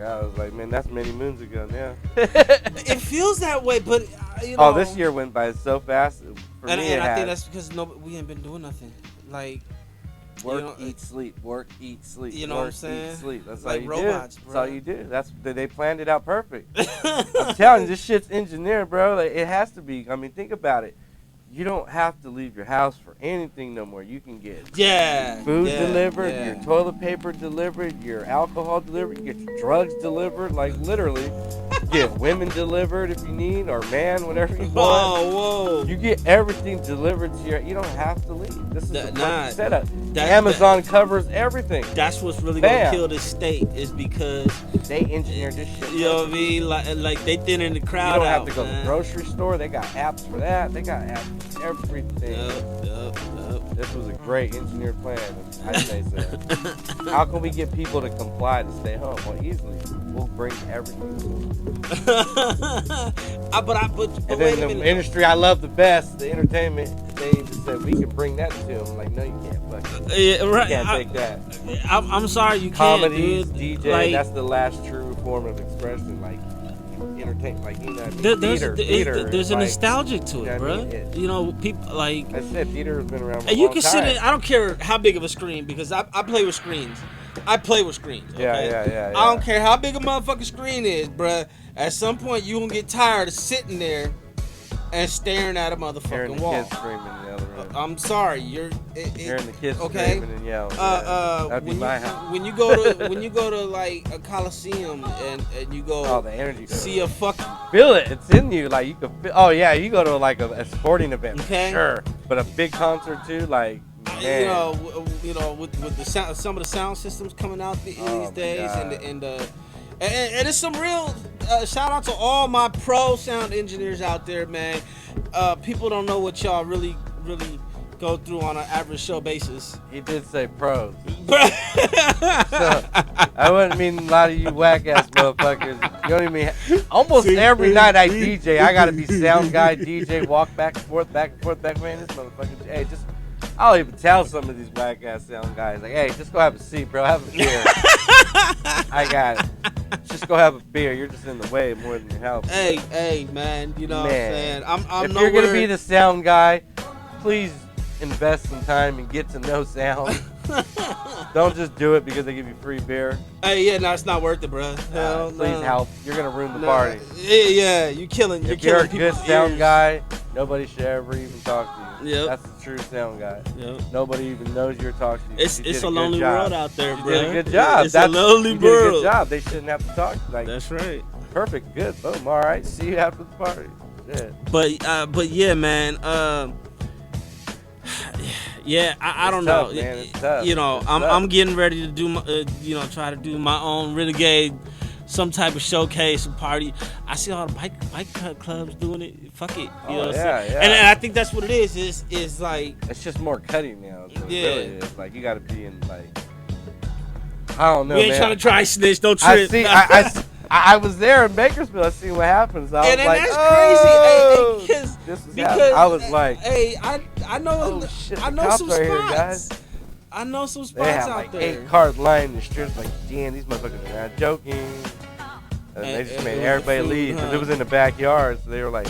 I was like, man, that's many moons ago now. It feels that way, but you know. Oh, this year went by so fast. I think that's because we ain't been doing nothing. Like work, eat, sleep. Work, eat, sleep. You know what I'm saying? Eat, sleep. That's like all you robots, do. Bro. That's all you do. They planned it out perfect. I'm telling you, this shit's engineered, bro. Like, it has to be. I mean, think about it. You don't have to leave your house for anything no more. You can get food delivered, your toilet paper delivered, your alcohol delivered, you get your drugs delivered, like literally. You get women delivered if you need, or man, whatever you want. Whoa. You get everything delivered to you don't have to leave. This is the perfect setup. Amazon covers everything. That's what's really gonna kill this state is because they engineered this shit. You know what I mean? Like they thinning the crowd out. You don't have to go to the grocery store. They got apps for that. They got apps. Everything. Yep. This was a great engineered plan. I say so. How can we get people to comply to stay home? Well, easily. We'll bring everything to them. But and then the industry I love the best, the entertainment, they just said we can bring that to them. Like, no, you can't. Yeah, right. You can't take that. I'm sorry, you can't. Comedies, dude. DJ, like, that's the last true form of expression. Like, entertainment, like, you know, theater. There's a nostalgia to it, bro. You know, people like I said, theater has been around for a and you long can time. sit in. I don't care how big of a screen because I play with screens. Okay? Yeah. I don't care how big a motherfucking screen is, bruh. At some point, you gonna get tired of sitting there and staring at a motherfucking wall. Kids screaming in the other room. I'm sorry, hearing the kids screaming and yelling. That'd be my house. When you go to like a coliseum and you go the energy see a fucking feel it. It's in you. Like you can feel. Oh yeah, you go to like a sporting event. Okay. Sure, but a big concert too, like. Man. You know, with the sound, some of the sound systems coming out these days, and it's some real shout out to all my pro sound engineers out there, man. People don't know what y'all really go through on an average show basis. He did say pros. So I wouldn't mean a lot of you whack ass motherfuckers. You don't even almost every night I DJ, I gotta be sound guy, DJ, walk back and forth, man. This motherfucker. Hey, just I'll even tell some of these black ass sound guys, like, hey, just go have a seat, bro. Have a beer. I got it. Just go have a beer. You're just in the way more than you're helping. Hey, man. You know what I'm saying? If you're going to be the sound guy, please invest some time and get to know sound. Don't just do it because they give you free beer. Hey, yeah, no, it's not worth it, bro. Hell, please help. You're gonna ruin the party. Yeah, you're killing. If you're a good sound guy, nobody should ever even talk to you. Yep. That's the true sound guy. Yep. Nobody even knows you're talking to you. It's a lonely world out there, bro. You did a good job. It's a lonely world. You did a good job. They shouldn't have to talk. Like, that's right. Perfect. Good. Boom. All right. See you after the party. Yeah. But yeah, man. Yeah, I don't tough, know. Man. It's tough. You know, I'm getting ready to do my, try to do my own renegade, some type of showcase, a party. I see all the bike clubs doing it. Fuck it, you know what I'm saying? Yeah. And I think that's what it is. Is like it's just more cutting now. So yeah, it really is. Like you got to be in like I don't know. We ain't trying to try snitch. Don't trip. I was there in Bakersfield. I seen what happens. I was and like, that's oh, crazy. Hey, because I was like, hey, I know, oh, shit, I know some spots. Here, guys. I know some spots they had out like there. 8 cars lining the streets. Like, damn, these motherfuckers are not joking. And they just made everybody leave because it was in the backyard. So they were like,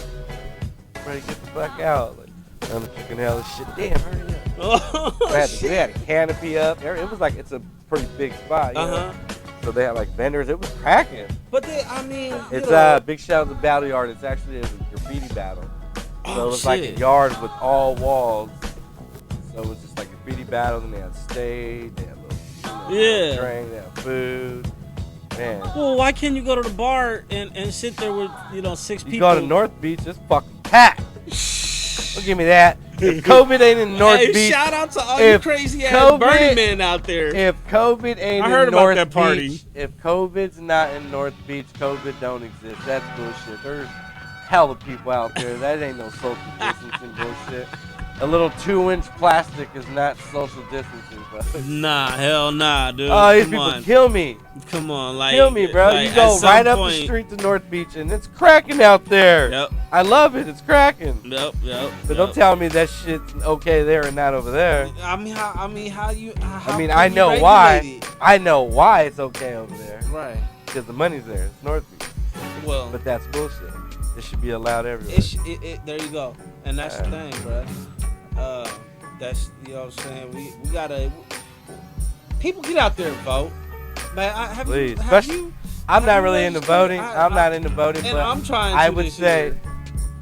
"Ready, get the fuck out!" Like, I'm kicking hell this shit. Damn, hurry up. We had a canopy up. It was like it's a pretty big spot. You know? So they had like vendors. It was cracking. But it's a big shout out to the battle yard. It's actually a graffiti battle. So it was like a yard with all walls. So it was just like a graffiti battle. And they had stage. They had little drink. They had food. Man. Well, why can't you go to the bar and sit there with 6 people? You go to North Beach. It's fucking packed. Don't give me that. If COVID ain't in North Beach, shout out to all you crazy ass Burning Man out there. If COVID ain't in North Beach, if COVID's not in North Beach, COVID don't exist. That's bullshit. There's hella people out there. That ain't no social distancing bullshit. A little 2-inch plastic is not social distancing, bro. Nah, hell nah, dude. Oh, these people kill me. Come on, kill me, bro. Like, you go right up the street to North Beach, and it's cracking out there. Yep. I love it. It's cracking. Yep. But don't tell me that shit's okay there and not over there. I mean, I know why. I know why it's okay over there. Right. Because the money's there. It's North Beach. Well, but that's bullshit. It should be allowed everywhere. There you go. And that's the thing, bro. That's, you know what I'm saying? We gotta. People get out there and vote. Man, please. I'm not really into voting. I'm not into voting, but I'm trying I would say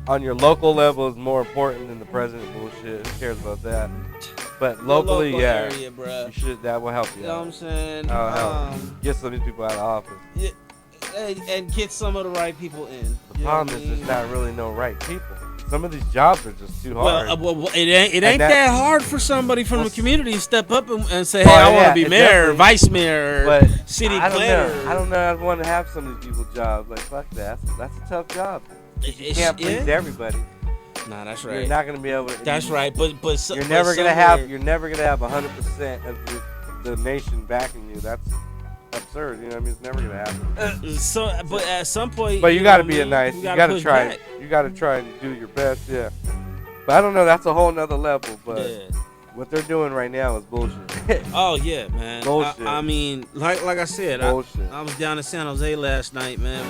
on your local level is more important than the president bullshit. Who cares about that? But locally, area, you should. That will help you. You know what I'm saying? Get some of these people out of office. Yeah, and get some of the right people in. The problem is there's not really no right people. Some of these jobs are just too hard. Well, it ain't that hard for somebody from the community to step up and say, hey, I want to be mayor, or vice mayor, or city planner. I don't know. I'd want to have some of these people's jobs. Like, fuck that. That's a tough job. You can't please everybody. Nah, that's right. You're not gonna be able to. That's right. But you're never gonna have 100% of the nation backing you. That's absurd. You know what I mean? It's never gonna happen. But at some point, but you gotta be nice. You gotta try. You gotta try and do your best. Yeah. But I don't know. That's a whole nother level. But what they're doing right now is bullshit. Oh yeah, man. Bullshit. I mean, like I said, I was down in San Jose last night, man,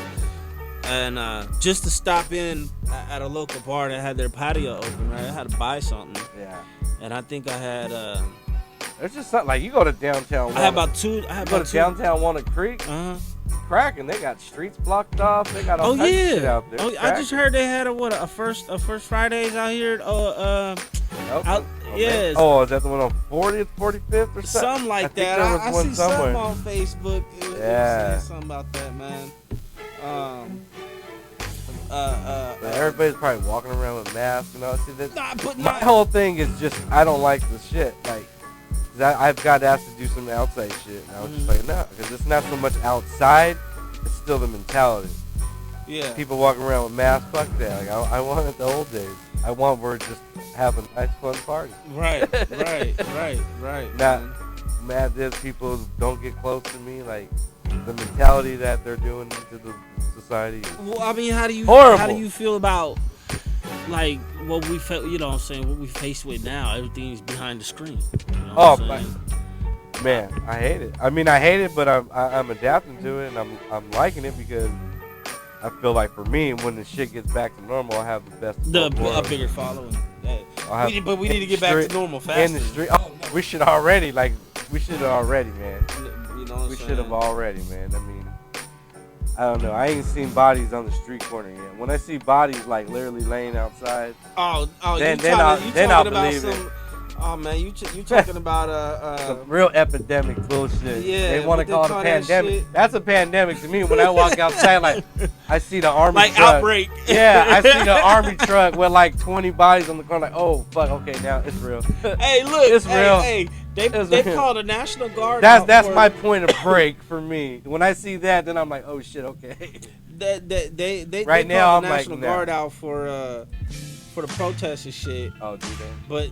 and just to stop in at a local bar that had their patio open. Right, I had to buy something. Yeah. And I think I had. There's just something like you go to downtown. I had about two. Downtown Walnut Creek. Cracking. They got streets blocked off. They got all kinds of shit out there. I just heard they had a first Fridays out here. Yes. Oh, is that the one on 40th, 45th, or something? Something like that. I see something on Facebook. Saying something about that, man. Everybody's probably walking around with masks and all. See, my whole thing is just I don't like the shit. Like, I've got asked to do some outside shit, and I was just like, no, because it's not so much outside; it's still the mentality. Yeah. People walking around with masks, fuck that. Like, I want it the old days. I want we're just having a nice, fun party. Right. Not mad that people don't get close to me. Like the mentality that they're doing to the society. Well, I mean, how do you horrible. How do you feel about like what we felt, you know what I'm saying, what we faced with now, everything's behind the screen. You know what I'm saying? Man, I hate it. I mean, I hate it, but I'm adapting to it, and I'm liking it because I feel like for me, when the shit gets back to normal, I'll have the best. A bigger following. But we need to get back to normal fast. In the street, we should already, man. We should have already, man. I mean, I don't know. I ain't seen bodies on the street corner yet. When I see bodies like literally laying outside, then I'll believe it. Oh man, you talking about some real epidemic bullshit. Yeah, they want to call it a pandemic. That's a pandemic to me. When I walk outside, like I see the army like truck. Outbreak. Yeah, I see the army truck with like 20 bodies on the corner. Like, oh fuck, okay, now it's real. Hey, look, it's real. Hey, they called the National Guard. That's my point of break for me. When I see that, then I'm like, oh shit, okay. They right now now the I'm National like, Guard out for the protests and shit. Oh, do they? But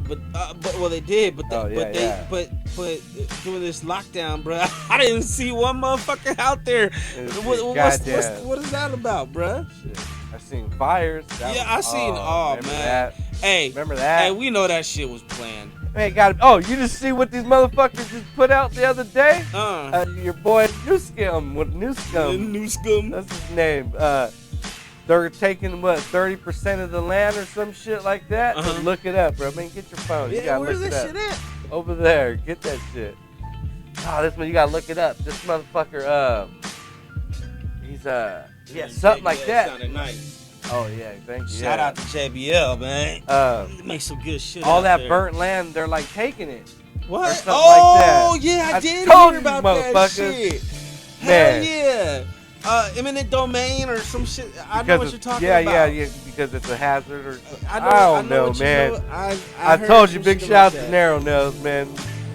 well, they did. But doing this lockdown, bro, I didn't see one motherfucker out there. What is that about, bro? Shit. I seen fires. I seen. Oh man. That. Hey, remember that? Hey, we know that shit was planned. Man, you just see what these motherfuckers just put out the other day? Your boy Newscum with Newscum. Newscum. That's his name. They're taking 30% of the land or some shit like that. Uh-huh. Look it up, bro. Man, get your phone. You gotta where's look that it shit up. at? Over there. Get that shit. This one you gotta look it up. This motherfucker. He's something like that. Sounded nice. Oh yeah, thank you. Shout out to JBL, man. Make some good shit. All that there. burnt land, they're like taking it. What? Or something like that. Yeah, I did told hear you, about that shit. Man. Hell yeah. Eminent domain or some shit. I know what you're talking about. Yeah, because it's a hazard or something. I don't know, man. I told you, big shout out to Narrow Nose, man.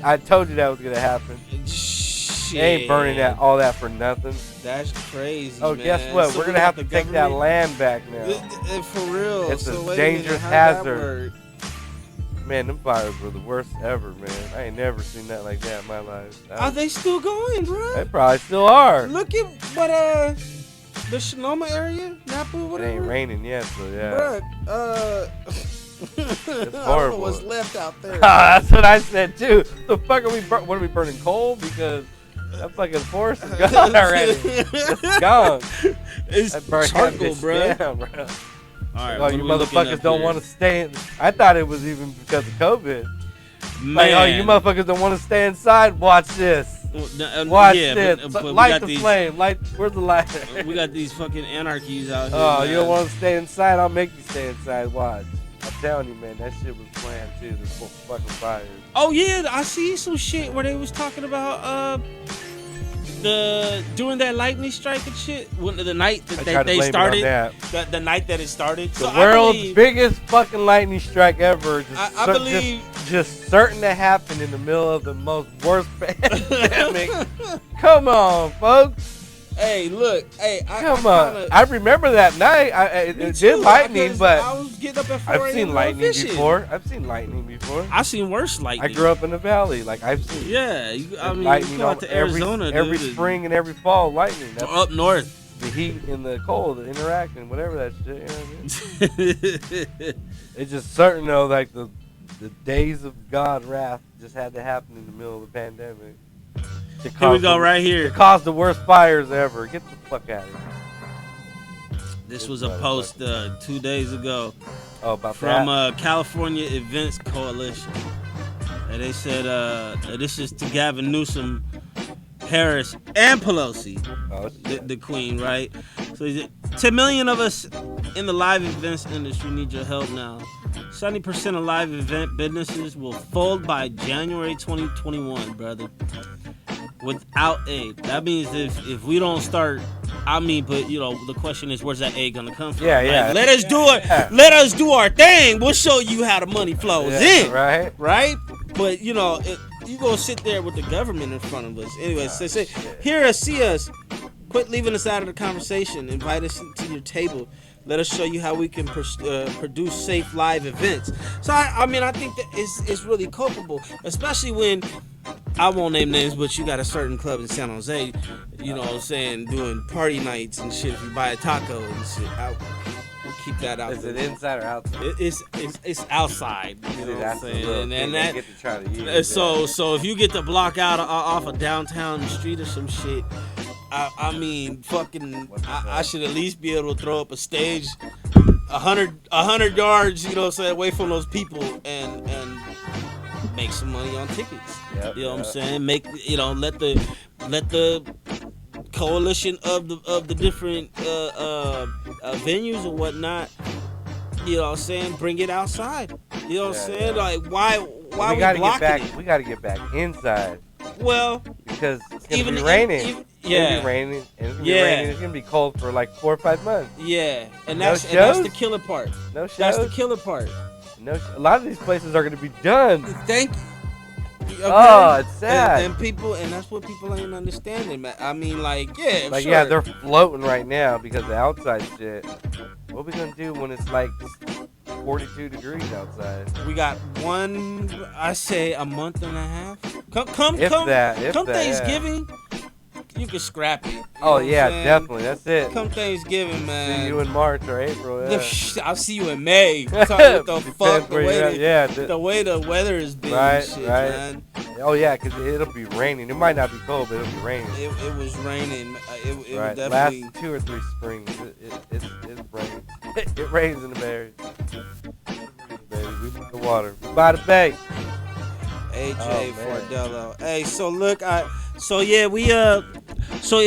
I told you that was gonna happen. Shit. They ain't burning all that for nothing. That's crazy. Oh, man. guess what? So we're gonna have to take that land back now. For real. It's a dangerous hazard. Man, them fires were the worst ever, man. I ain't never seen that like that in my life. Are they still going, bro? They probably still are. Look at what the Sonoma area, Napa, whatever. It ain't raining yet, so yeah. Bro, it's horrible. I don't know what's left out there. That's what I said too. The fuck are we? What are we burning coal? Because that fucking forest is gone already. It's gone. It's charcoal, bro. Down, bro. All right, oh, you motherfuckers don't want to stay in. I thought it was even because of COVID. Man. Like, oh, you motherfuckers don't want to stay inside? Watch this. Watch this. But light the flame. Where's the light? We got these fucking anarchies out here. Oh, man. you don't want to stay inside? I'll make you stay inside. Watch. I'm telling you, man, that shit was planned too. The fucking fires. Oh yeah, I see some shit where they was talking about during that lightning strike and shit. When the night that they started, the night that it started. The world's biggest fucking lightning strike ever. I believe just certain to happen in the middle of the most worst pandemic. Come on, folks. Hey, look. Hey, come on. I remember that night. It did lightning, but I was getting up at 4 I've seen lightning before. I've seen worse lightning. I grew up in the valley. Like I've seen. Yeah, lightning you go out to Arizona every spring and every fall. Lightning. That's up north. The heat and the cold, the interaction, whatever that shit. You know what I mean? It's just certain though, like the days of God wrath just had to happen in the middle of the pandemic. Here we go, right here. It caused the worst fires ever. Get the fuck out of here. This was a post 2 days ago. Oh, about from California Events Coalition. And they said this is to Gavin Newsom, Harris, and Pelosi, the Queen, right? So he said, 10 million of us in the live events industry need your help now. 70% of live event businesses will fold by January 2021, brother. Without aid. That means if we don't start, but the question is, where's that aid gonna come from? Yeah. Like, let us do it. Yeah. Let us do our thing. We'll show you how the money flows in. Right? But you gonna sit there with the government in front of us. Anyway, say, hear us, see us. Quit leaving us out of the conversation. Invite us to your table. Let us show you how we can produce safe live events. So I think that it's really culpable, especially when, I won't name names, but you got a certain club in San Jose, you know what I'm saying, doing party nights and shit. If you buy a taco and shit, keep that out. Is it inside or outside? It's outside. You know what I'm saying? And that get to try to use so if you get to block out off of downtown street or some shit, I mean, fucking, I should at least be able to throw up a stage 100 yards, you know what I'm saying, away from those people and make some money on tickets. Yep, you know what I'm saying? Make, you know, let the coalition of the different venues and whatnot, you know what I'm saying, bring it outside. You know what I'm saying? Like, why we blocking it? We gotta get back inside. Well, because it's gonna be raining. It's gonna be raining. It's gonna be cold for like 4 or 5 months. Yeah, and that's the killer part. No shows. That's the killer part. No, a lot of these places are gonna be done. Thank you. Okay? Oh, it's sad. And that's what people ain't understanding, man. I mean, like, yeah, like, sure. yeah, they're floating right now because of the outside shit. What are we gonna do when it's like 42 degrees outside? We got I say a month and a half. Come Thanksgiving, you can scrap it. Oh yeah, definitely. That's it. Come Thanksgiving, man. See you in March or April. Yeah. I'll see you in May. What the fuck? The way the weather has been. Right, shit, right. Man. Oh yeah, because it'll be raining. It might not be cold, but it'll be raining. It was raining. It right. definitely. Last 2 or 3 springs, it's raining. It rains in the Bay. Baby, we by the water. We by the bay. AJ Fordello. Hey, so look, so it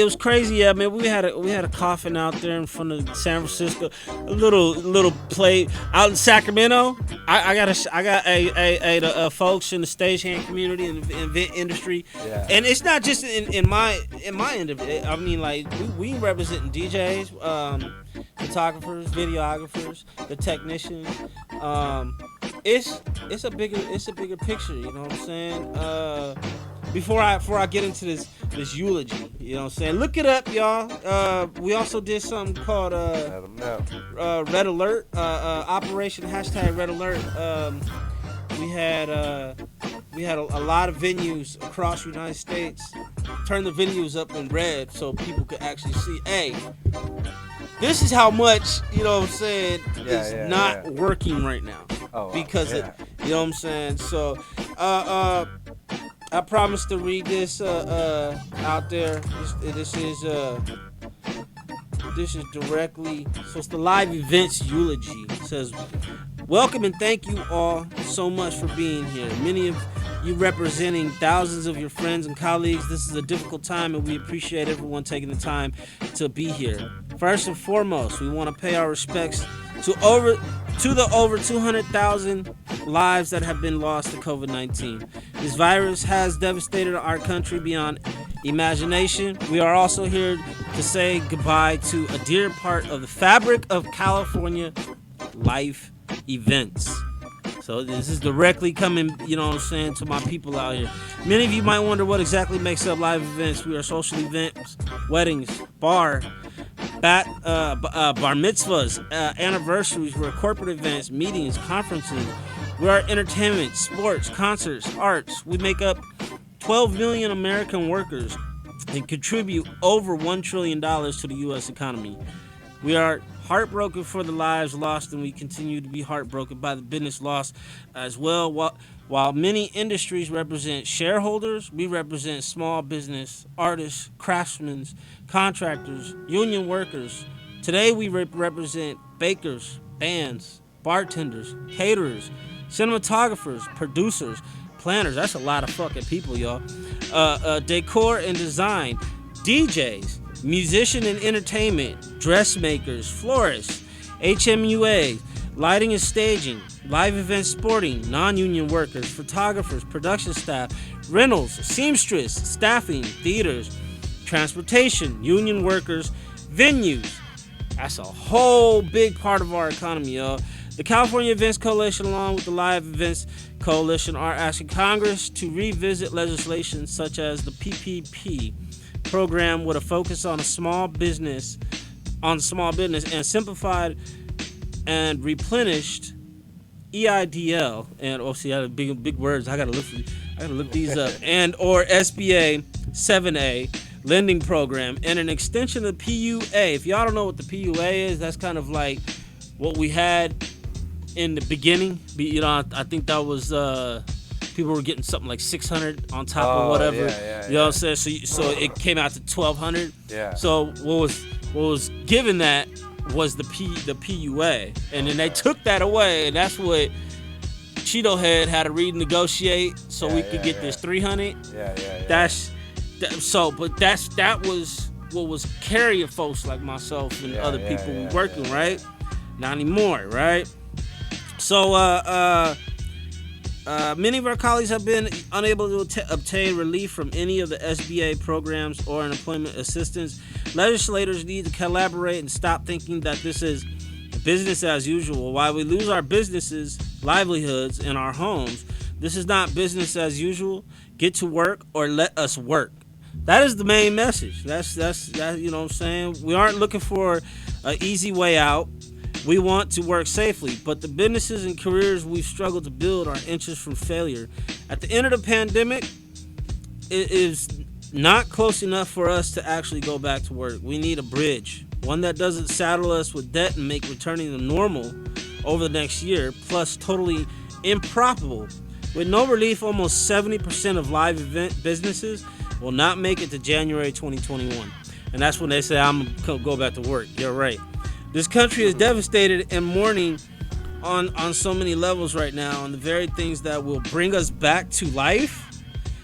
was crazy, yeah, man. We had a coffin out there in front of San Francisco, a little play out in Sacramento. I got the folks in the stagehand community and the event industry, and it's not just in my end of it. I mean, like we representing DJs, photographers, videographers, the technicians. It's a bigger picture, you know what I'm saying? Before I get into this eulogy, you know what I'm saying? Look it up, y'all. We also did something called Red Alert, Operation #Red Alert. We had a lot of venues across the United States turn the venues up in red so people could actually see, hey, this is how much, you know what I'm saying, is not working right now. Because you know what I'm saying? So I promise to read this out there. This is directly, so it's the live events eulogy. It says, welcome and thank you all so much for being here. Many of you representing thousands of your friends and colleagues. This is a difficult time and we appreciate everyone taking the time to be here. First and foremost, we want to pay our respects to the over 200,000 lives that have been lost to COVID-19. This virus has devastated our country beyond imagination. We are also here to say goodbye to a dear part of the fabric of California life events. So this is directly coming, you know what I'm saying, to my people out here. Many of you might wonder what exactly makes up live events. We are social events, weddings, bar mitzvahs, anniversaries. We're corporate events, meetings, conferences. We are entertainment, sports, concerts, arts. We make up 12 million American workers and contribute over $1 trillion to the U.S. economy. We are heartbroken for the lives lost, and we continue to be heartbroken by the business loss as well. While many industries represent shareholders, we represent small business, artists, craftsmen, contractors, union workers. Today we represent bakers, bands, bartenders, caterers, cinematographers, producers, planners. That's a lot of fucking people, y'all. Decor and design, DJs, musician and entertainment, dressmakers, florists, HMUA, lighting and staging, live event sporting, non-union workers, photographers, production staff, rentals, seamstress, staffing, theaters, transportation, union workers, venues. That's a whole big part of our economy, y'all. The California Events Coalition, along with the Live Events Coalition, are asking Congress to revisit legislation such as the PPP program with a focus on small business and simplified and replenished EIDL and see, I have big words. I gotta look these up. And or SBA 7A lending program and an extension of PUA. If y'all don't know what the PUA is, that's kind of like what we had in the beginning. You know, I think that was people were getting something like 600 on top of whatever. You know what I'm saying? So it came out to 1,200. Yeah. So what was given that was the PUA, and then they took that away, and that's what Cheeto Head had to renegotiate so we could get this 300. Yeah. That was what was carrying folks like myself and other people working, right? Not anymore, right? So many of our colleagues have been unable to obtain relief from any of the SBA programs or unemployment assistance. Legislators need to collaborate and stop thinking that this is business as usual. While we lose our businesses, livelihoods, and our homes, this is not business as usual. Get to work or let us work. That is the main message. That's you know what I'm saying? We aren't looking for an easy way out. We want to work safely, but the businesses and careers we've struggled to build are inches from failure. At the end of the pandemic, it is not close enough for us to actually go back to work. We need a bridge, one that doesn't saddle us with debt and make returning to normal over the next year, plus totally improbable. With no relief, almost 70% of live event businesses will not make it to January 2021. And that's when they say, I'm going to go back to work. You're right. This country is devastated and mourning on so many levels right now, on the very things that will bring us back to life.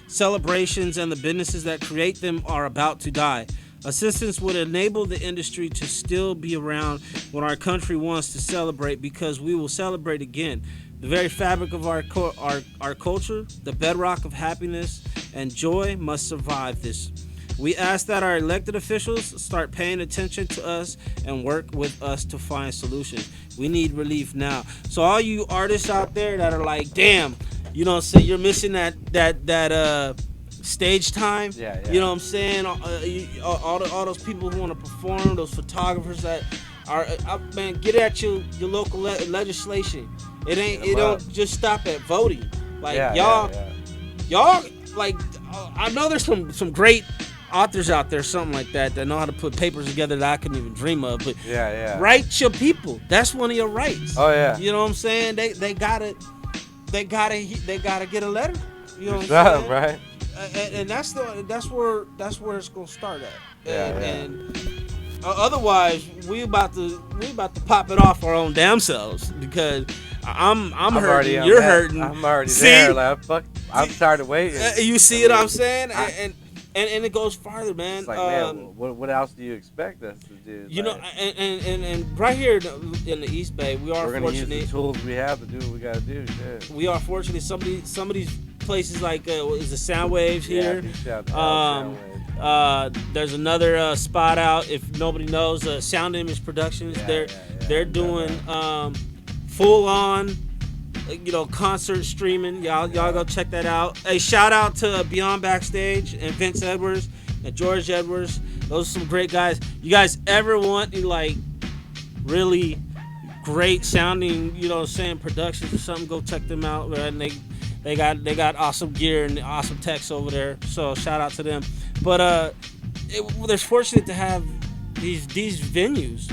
Celebrations and the businesses that create them are about to die. Assistance would enable the industry to still be around when our country wants to celebrate, because we will celebrate again. The very fabric of our culture, the bedrock of happiness and joy, must survive this. We ask that our elected officials start paying attention to us and work with us to find solutions. We need relief now. So all you artists out there that are like, damn, you know what I'm saying, you're missing that stage time. Yeah. You know what I'm saying? All those people who want to perform, those photographers that are, man, get at your local legislation. It don't just stop at voting. Like y'all, like, I know there's some great authors out there, something like that know how to put papers together that I couldn't even dream of. But write your people. That's one of your rights. Oh yeah. You know what I'm saying? They gotta get a letter. You know what I'm saying? Right. And that's where it's gonna start at. And otherwise, we about to pop it off our own damn selves, because I'm hurting. You're hurting. I'm already there. Like, fuck. I'm tired of waiting. You see what I'm saying? And it goes farther, man. It's like, man, what else do you expect us to do? You know, and right here in the East Bay, we're gonna fortunate. use the tools we have to do what we gotta do. Shit. We are fortunate. Some of these places, like is the Sound Waves here. There's another spot out. If nobody knows, Sound Image Productions. They're doing full on, concert streaming. Y'all go check that out. Hey, shout out to Beyond Backstage and Vince Edwards and George Edwards. Those are some great guys. You guys ever want like really great sounding, productions or something, go check them out. And they got awesome gear and awesome techs over there. So shout out to them. But they're fortunate to have these venues,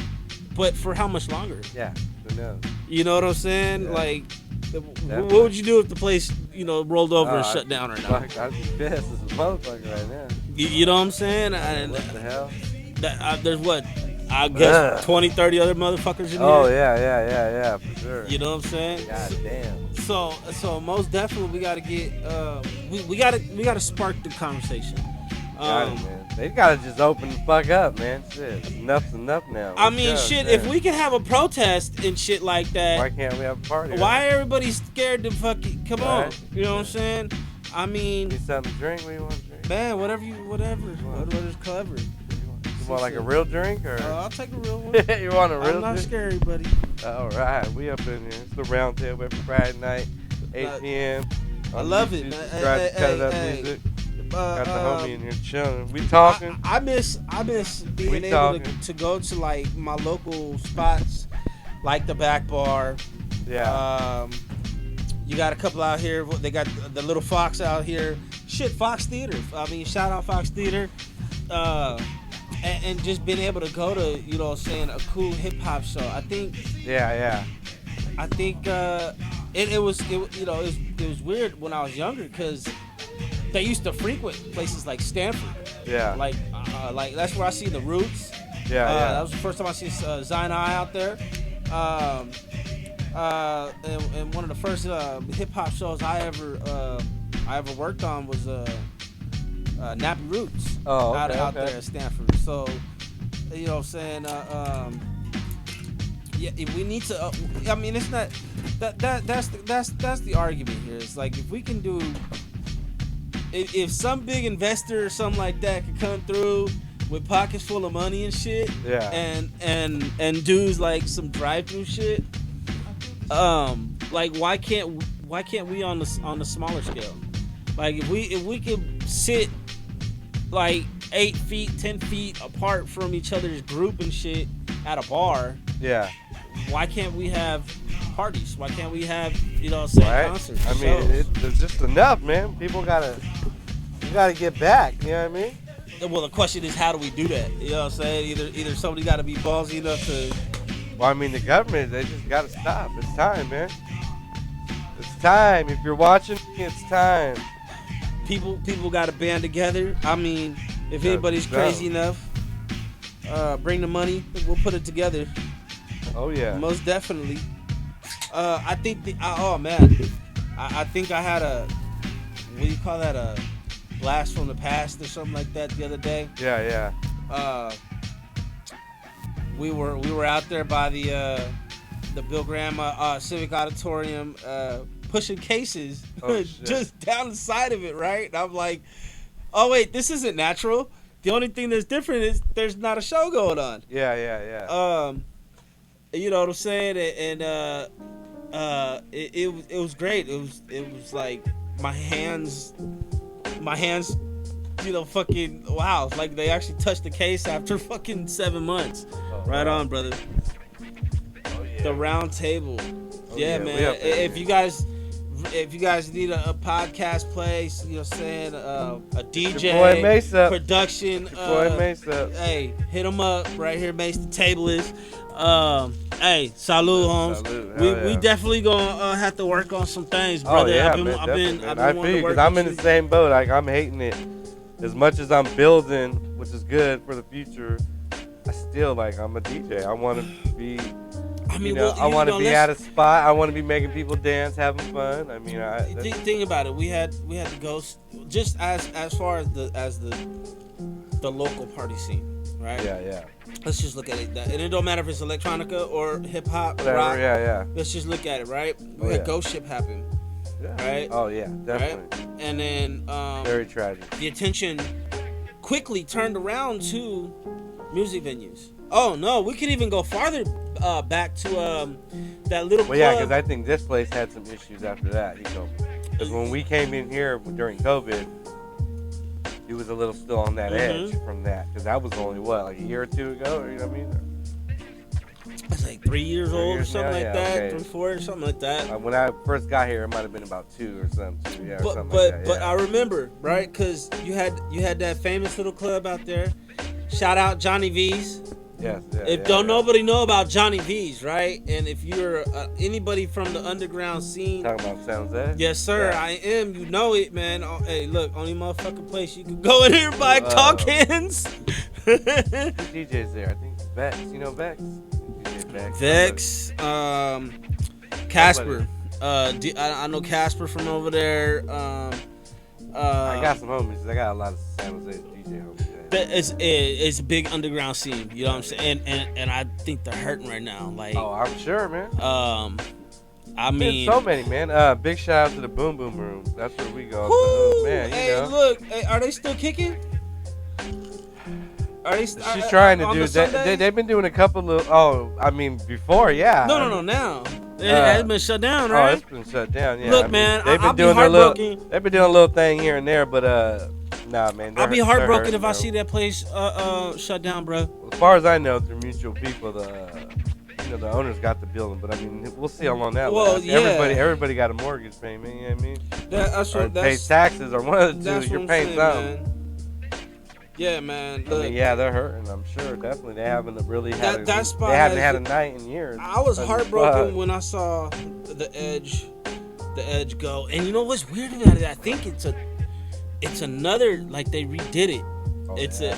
but for how much longer? Yeah, who knows? You know what I'm saying? Yeah. Like, what would you do if the place, rolled over and shut down right now? I'd be pissed as a motherfucker right now. You know what I'm saying? What the hell? There's what? I guess 20, 30 other motherfuckers in here. Oh yeah, for sure. You know what I'm saying? God damn. So most definitely we gotta get we gotta spark the conversation. Got it, man. They gotta just open the fuck up, man. Shit, enough's enough now. I mean, shit. Man. If we can have a protest and shit like that, why can't we have a party? Why everybody scared to fucking come on? You know what I'm saying? I mean, need something to drink? What do you want to drink? Man, whatever's clever. You want like a real drink or? I'll take a real one. You want a real? I'm not drink? scary, buddy. All right, we up in here. It's the round table every Friday night, 8 p.m. I love it. Subscribe to Cut It Up Music. Got the homie in here chilling. We talking. I miss being able to go to like my local spots, like the Back Bar. Yeah. You got a couple out here. They got the Little Fox out here. Shit, Fox Theater. I mean, shout out Fox Theater. and just being able to go to, you know, saying a cool hip hop show. I think. Yeah. I think it was weird when I was younger because they used to frequent places like Stanford. Yeah. Like that's where I see the Roots. Yeah. That was the first time I see Zion I out there. And one of the first hip hop shows I ever worked on was Nappy Roots out there at Stanford. So, you know what I'm saying? Yeah, we need to. I mean, it's not that's the argument here. It's like if we can do, if some big investor or something like that could come through with pockets full of money and shit, yeah, and do like some drive-through shit, like why can't we on the smaller scale? Like if we could sit like 8 feet, 10 feet apart from each other's group and shit at a bar, yeah. Why can't we have parties? Why can't we have, you know, say concerts? I mean, it's just enough, man. People gotta get back. You know what I mean? Well, the question is, how do we do that? You know what I'm saying? Either somebody got to be ballsy enough to. Well, I mean, the government, they just gotta stop. It's time, man. It's time. If you're watching, it's time. People got to band together. I mean, if anybody's crazy enough, bring the money. We'll put it together. Oh yeah. Most definitely. I think I think I had a, what do you call that, a blast from the past or something like that the other day. Yeah. We were out there by the Bill Graham Civic Auditorium pushing cases just down the side of it, right? And I'm like, oh wait, this isn't natural. The only thing that's different is there's not a show going on. Yeah. You know what I'm saying? And it was great. It was like my hands, you know, fucking wow. Like they actually touched the case after fucking 7 months. Oh, right wow. On, brother. Oh yeah. The round table. Oh, yeah, man. If you guys need a podcast place, you know what I'm saying, a DJ, production, hey, hit them up right here, Mace. The table is. Hey, salute, Holmes. We definitely gonna have to work on some things, brother. Oh, yeah, I've been wanting to work. Because I'm in the same boat. Like I'm hating it. As much as I'm building, which is good for the future, I still like I'm a DJ. I want to be. I mean, I want to be at a spot. I want to be making people dance, having fun. I mean, think about it. We had to go just as far as the local party scene, right? Yeah. Let's just look at it. And it don't matter if it's electronica or hip hop, rock. Yeah. Let's just look at it, right? We had Ghost Ship happen, right? Oh yeah, definitely. Right? And then very tragic. The attention quickly turned around to music venues. Oh no, we could even go farther back to that little club. Well, yeah, because I think this place had some issues after that. You know, because when we came in here during COVID, it was a little still on that edge from that, because that was only like a year or two ago, or, you know what I mean? It's like 3 years old or something like that, okay. 3, 4 or something like that. When I first got here, it might have been about 2 or something. Yeah, or something like that. But I remember, right? Because you had that famous little club out there. Shout out Johnny V's. Yes. Nobody know about Johnny V's, right? And if you're anybody from the underground scene, talking about San Jose? Yes, sir. Yeah. I am. You know it, man. Oh, hey, look, only motherfucking place you can go in here and buy cock cans. Who DJ's there? I think Vex. You know Vex? Vex. Casper. I know Casper from over there. I got some homies. I got a lot of San Jose DJ homies. It's a big underground scene, you know what I'm saying, and I think they're hurting right now. Like, oh, I'm sure, man. I mean, so many, man. Big shout out to the Boom Boom Room. That's where we go. Woo, man, look, are they still kicking? She's trying to do that. They've been doing a couple of. Oh, I mean, before, yeah. No. Now it has been shut down, right? Oh, it's been shut down. Yeah. Look, man, they've been doing their little. They've been doing a little thing here and there, but nah, man. I'll be heartbroken if I see that place shut down, bro. As far as I know, through mutual people, the owners got the building, but I mean, we'll see how long that lasts. Yeah. Everybody got a mortgage payment. You know what I mean? That's or pay taxes, or one of the two. You're paying something. Yeah, man. I mean, yeah, they're hurting. I'm sure, definitely. They haven't really had. That spot they haven't had a night in years. I was heartbroken when I saw the Edge go. And you know what's weird about it? I think it's another, like, they redid it. Oh, it's yeah.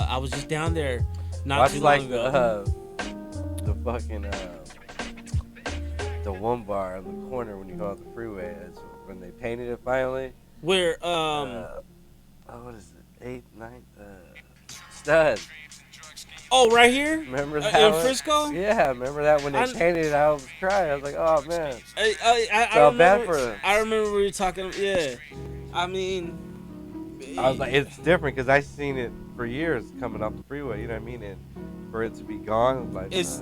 I was just down there not too long ago. The fucking the one bar in the corner when you go out the freeway. It's when they painted it finally. Where what is it? 8th, 9th, Stud. Oh, right here? Remember that in Frisco? Yeah, remember that when they painted it? I was crying. I was like, oh man. I felt bad for them. I remember we were talking. Yeah, I mean, I was like, it's different because I seen it for years coming off the freeway. You know what I mean? And for it to be gone, like it's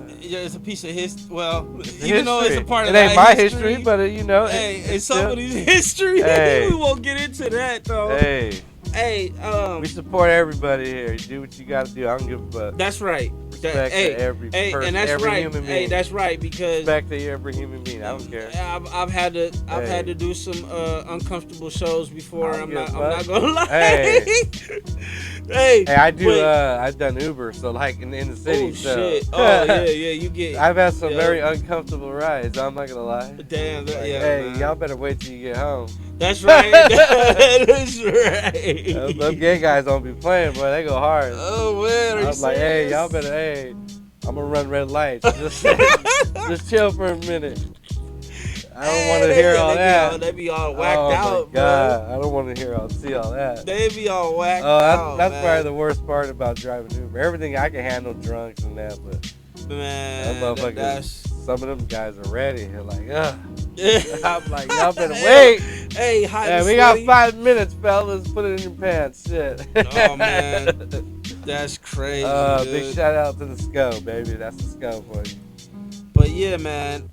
a piece of history. Well, it's even though it's a part of it ain't my history, but you know, hey, it's somebody's history. Hey. We won't get into that though. Hey, we support everybody here. You do what you got to do. I don't give a fuck. That's right. Respect to every person, and that's every right. human being. Hey, that's right because respect to every human being. I don't care. I've had to do some uncomfortable shows before. I'm not gonna lie. Hey, I do. I've done Uber, so like in the city. Oh shit! Oh yeah, you get. I've had some very uncomfortable rides. I'm not gonna lie. Damn. Like, yeah. Hey, man. y'all better wait till you get home. That's right. That's right. Those gay guys don't be playing, boy. They go hard. Oh man, I'm like, hey, y'all better, I'm gonna run red lights. Just chill for a minute. I don't want to hear all that. They be all whacked out, my God. I don't want to see all that. They be all whacked out. That's probably the worst part about driving Uber. Everything I can handle drunks and that, but man, some of them guys are ready. They're like, ugh. I'm like, y'all better wait. Hey, we got 5 minutes, fellas. Put it in your pants. Shit. Oh man, that's crazy. Big shout out to the SCO, baby. That's the SCO for you. But yeah, man.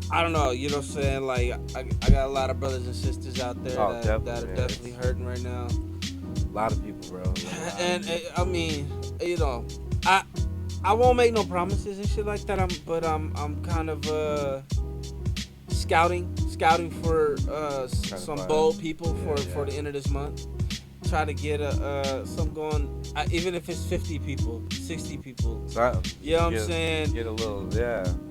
I don't know. You know what I'm saying? Like, I got a lot of brothers and sisters out there that are definitely hurting right now. A lot of people, bro. And I mean, you know, I won't make no promises and shit like that. I'm kind of scouting for some bold people for the end of this month. Try to get some going, even if it's 50 people, 60 people. You know what I'm saying? Get a little,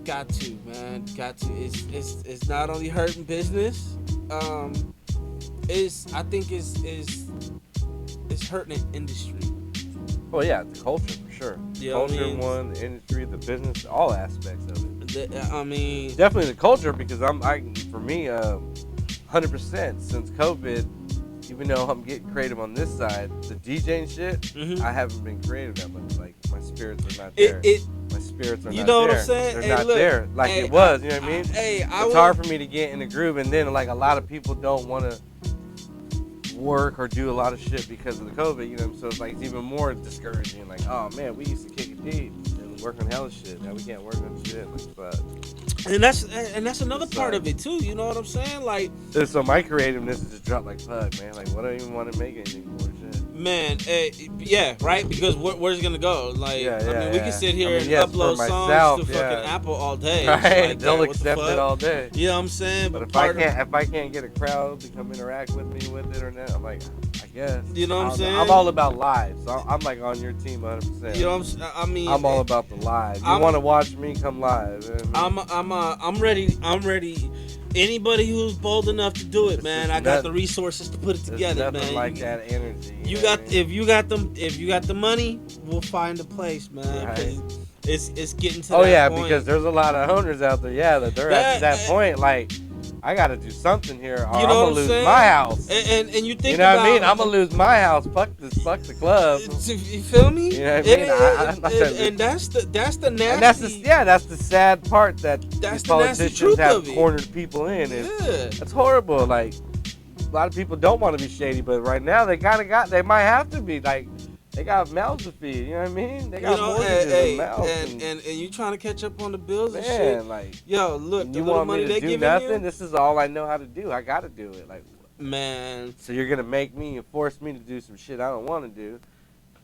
Got to, man. Got to. It's not only hurting business. I think it's hurting the industry. Well, yeah, the culture for sure. Yeah, Culture, one, the industry, the business, all aspects of it. I mean, definitely the culture because for me, 100% since COVID. Even though I'm getting creative on this side, the DJing shit, I haven't been creative that much. Like my spirits are not there. My spirits are not there. You know what I'm saying? They're not there like it was. You know what I mean? It's hard for me to get in the groove, and then like a lot of people don't want to work or do a lot of shit because of the COVID. You know, so it's like it's even more discouraging. Like, oh man, we used to kick it deep and work on hella shit. Now we can't work on shit. Like, and that's another part of it too. You know what I'm saying? Like, so my creativeness is just dropped like fuck, man. Like, what do I even want to make anything more shit? Man, yeah, right. Because where's it gonna go? Like, I mean, we can sit here and upload songs to fucking Apple all day. Right, like, they'll accept it all day. You know what I'm saying? But if I can't get a crowd to come interact with me with it or not, I'm like, I guess. You know what I'm saying? I'm all about live, so I'm like on your team 100%. You know what I'm saying? I mean, I'm all about the live. You want to watch me? Come live. I'm ready. I'm ready. Anybody who's bold enough to do it, man, I got the resources to put it together, man. Like that energy. If you got the money, we'll find a place, man. Right. It's getting to that point. Because there's a lot of owners out there, that they're at that point, like, I gotta do something here, or I'm gonna lose my house. And you think, you know what I mean? I'm gonna lose my house. Fuck the club. You feel me? You know what I mean? And that's the nasty. And that's the sad part that these politicians have cornered people in. That's horrible. Like, a lot of people don't want to be shady, but right now they might have to be. Like, they got mouths to feed, you know what I mean? They got mortgages and mouths. And you trying to catch up on the bills and shit. Man, like, yo, look, you want me to do nothing? This is all I know how to do. I got to do it. Like, man. So you're going to make me and force me to do some shit I don't want to do,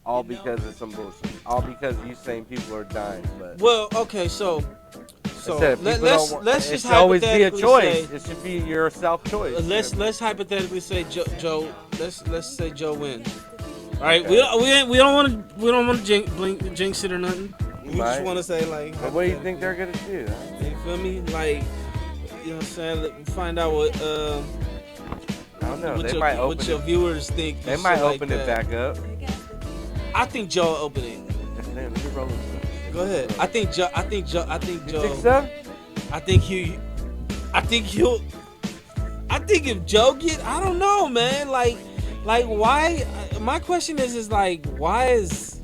all because of some bullshit. All because you saying people are dying. But well, okay, so let's just always be a choice. It should be your self choice. Let's hypothetically say Joe. Let's say Joe wins. Right? Okay. We don't want to jinx it or nothing. We just want to say like. But what do you think they're gonna do? You feel me? Like, you know what I'm saying? Find out what. I don't know. What your viewers think. They might open it back up. I think Joe will open it. Go ahead. I think Joe. You think so? I think he'll. I think if Joe I don't know, man. Like why? My question is like, why is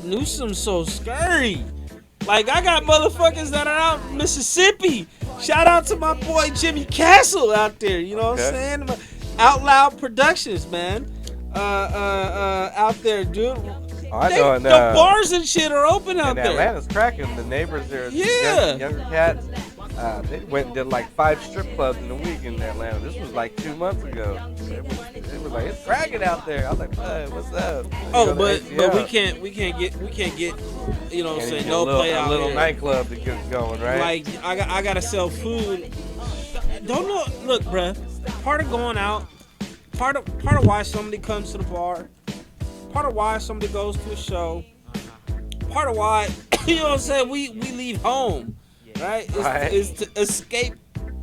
Newsom so scary? Like, I got motherfuckers that are out in Mississippi. Shout out to my boy Jimmy Castle out there. You know what I'm saying? Out Loud Productions, man. Out there, dude. The bars and shit are open out there. Atlanta's cracking. The neighbors there, younger cats. They went and did like 5 strip clubs in a week in Atlanta. This was like 2 months ago. It was like, it's cracking out there. I was like, hey, what's up? But we can't get, you know what I'm saying, no play out a little here. Nightclub to get going, right? Like, I gotta sell food. Don't know. Look, bruh. Part of going out, part of why somebody comes to the bar, part of why somebody goes to a show, part of why, you know what I'm saying, we leave home. Right? Is to escape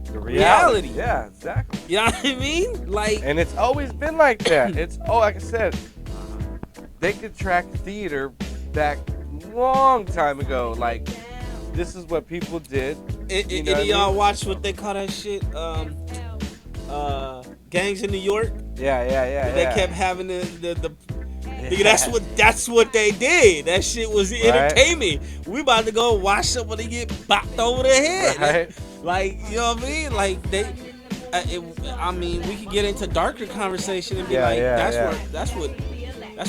the reality. Yeah, exactly. You know what I mean? Like, and it's always been like that. Like I said, they could track theater back long time ago. Like, this is what people did. Y'all watch what they call that shit? Gangs in New York. Yeah. They kept having the Nigga, that's what they did. That shit was entertainment. We about to go watch somebody get bopped over the head. Right. Like, you know what I mean? Like, we could get into darker conversation and be that's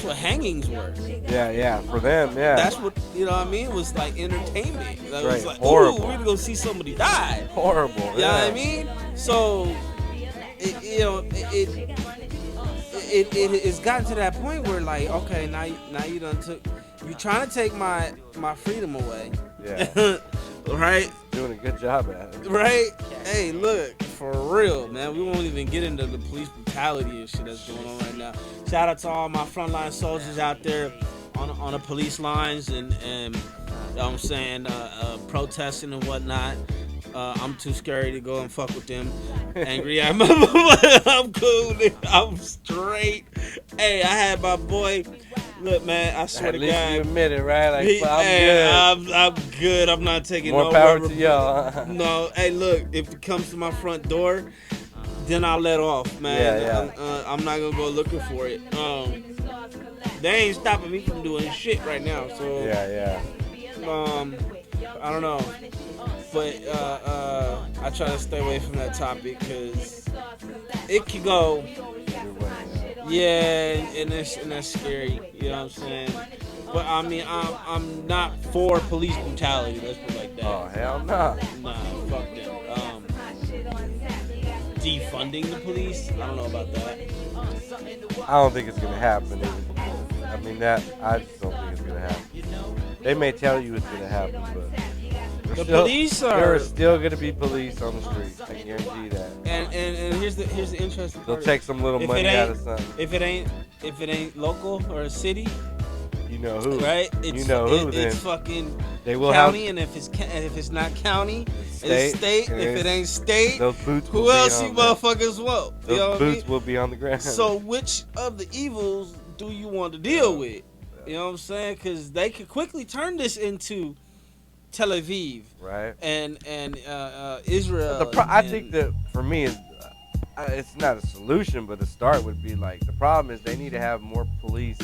what hangings were. Yeah, for them, yeah. That's what, you know what I mean? It was like entertainment. It was like, horrible. Ooh, we're gonna go see somebody die. Horrible. You know what I mean? So, it's gotten to that point where, like, okay, now you done you trying to take my freedom away. Yeah. Right? Doing a good job at it. Right? Hey, look, for real, man. We won't even get into the police brutality and shit that's going on right now. Shout out to all my frontline soldiers out there on the police lines and you know what I'm saying, protesting and whatnot. I'm too scary to go and fuck with them. Angry at my I'm cool. I'm straight. Hey, I had my boy. Look, man, I swear to God. At least you admit it, right? Like, I'm good. I'm good. I'm not taking more power to y'all. No, hey, look, if it comes to my front door, then I'll let off, man. Yeah. I'm not gonna go looking for it. They ain't stopping me from doing shit right now. So yeah. I don't know. But I try to stay away from that topic because it could go, and that's scary. You know what I'm saying? But I mean, I'm not for police brutality. Let's put it like that. Oh hell no. Nah, fuck them. Defunding the police? I don't know about that. I don't think it's gonna happen. I mean I just don't think it's gonna happen. They may tell you it's gonna happen, but there are still going to be police on the streets. I guarantee that. And here's the interesting part. They'll take some little money out of something. If it ain't local or a city, you know who. Right? Then it's fucking they will county, and if it's not county, it's state. If it ain't state, those boots who else you motherfuckers want? Those boots will be on the ground. So which of the evils do you want to deal with? You know what I'm saying? Because they could quickly turn this into Tel Aviv, right? And Israel. I think that for me, it's not a solution, but a start would be like the problem is they need to have more police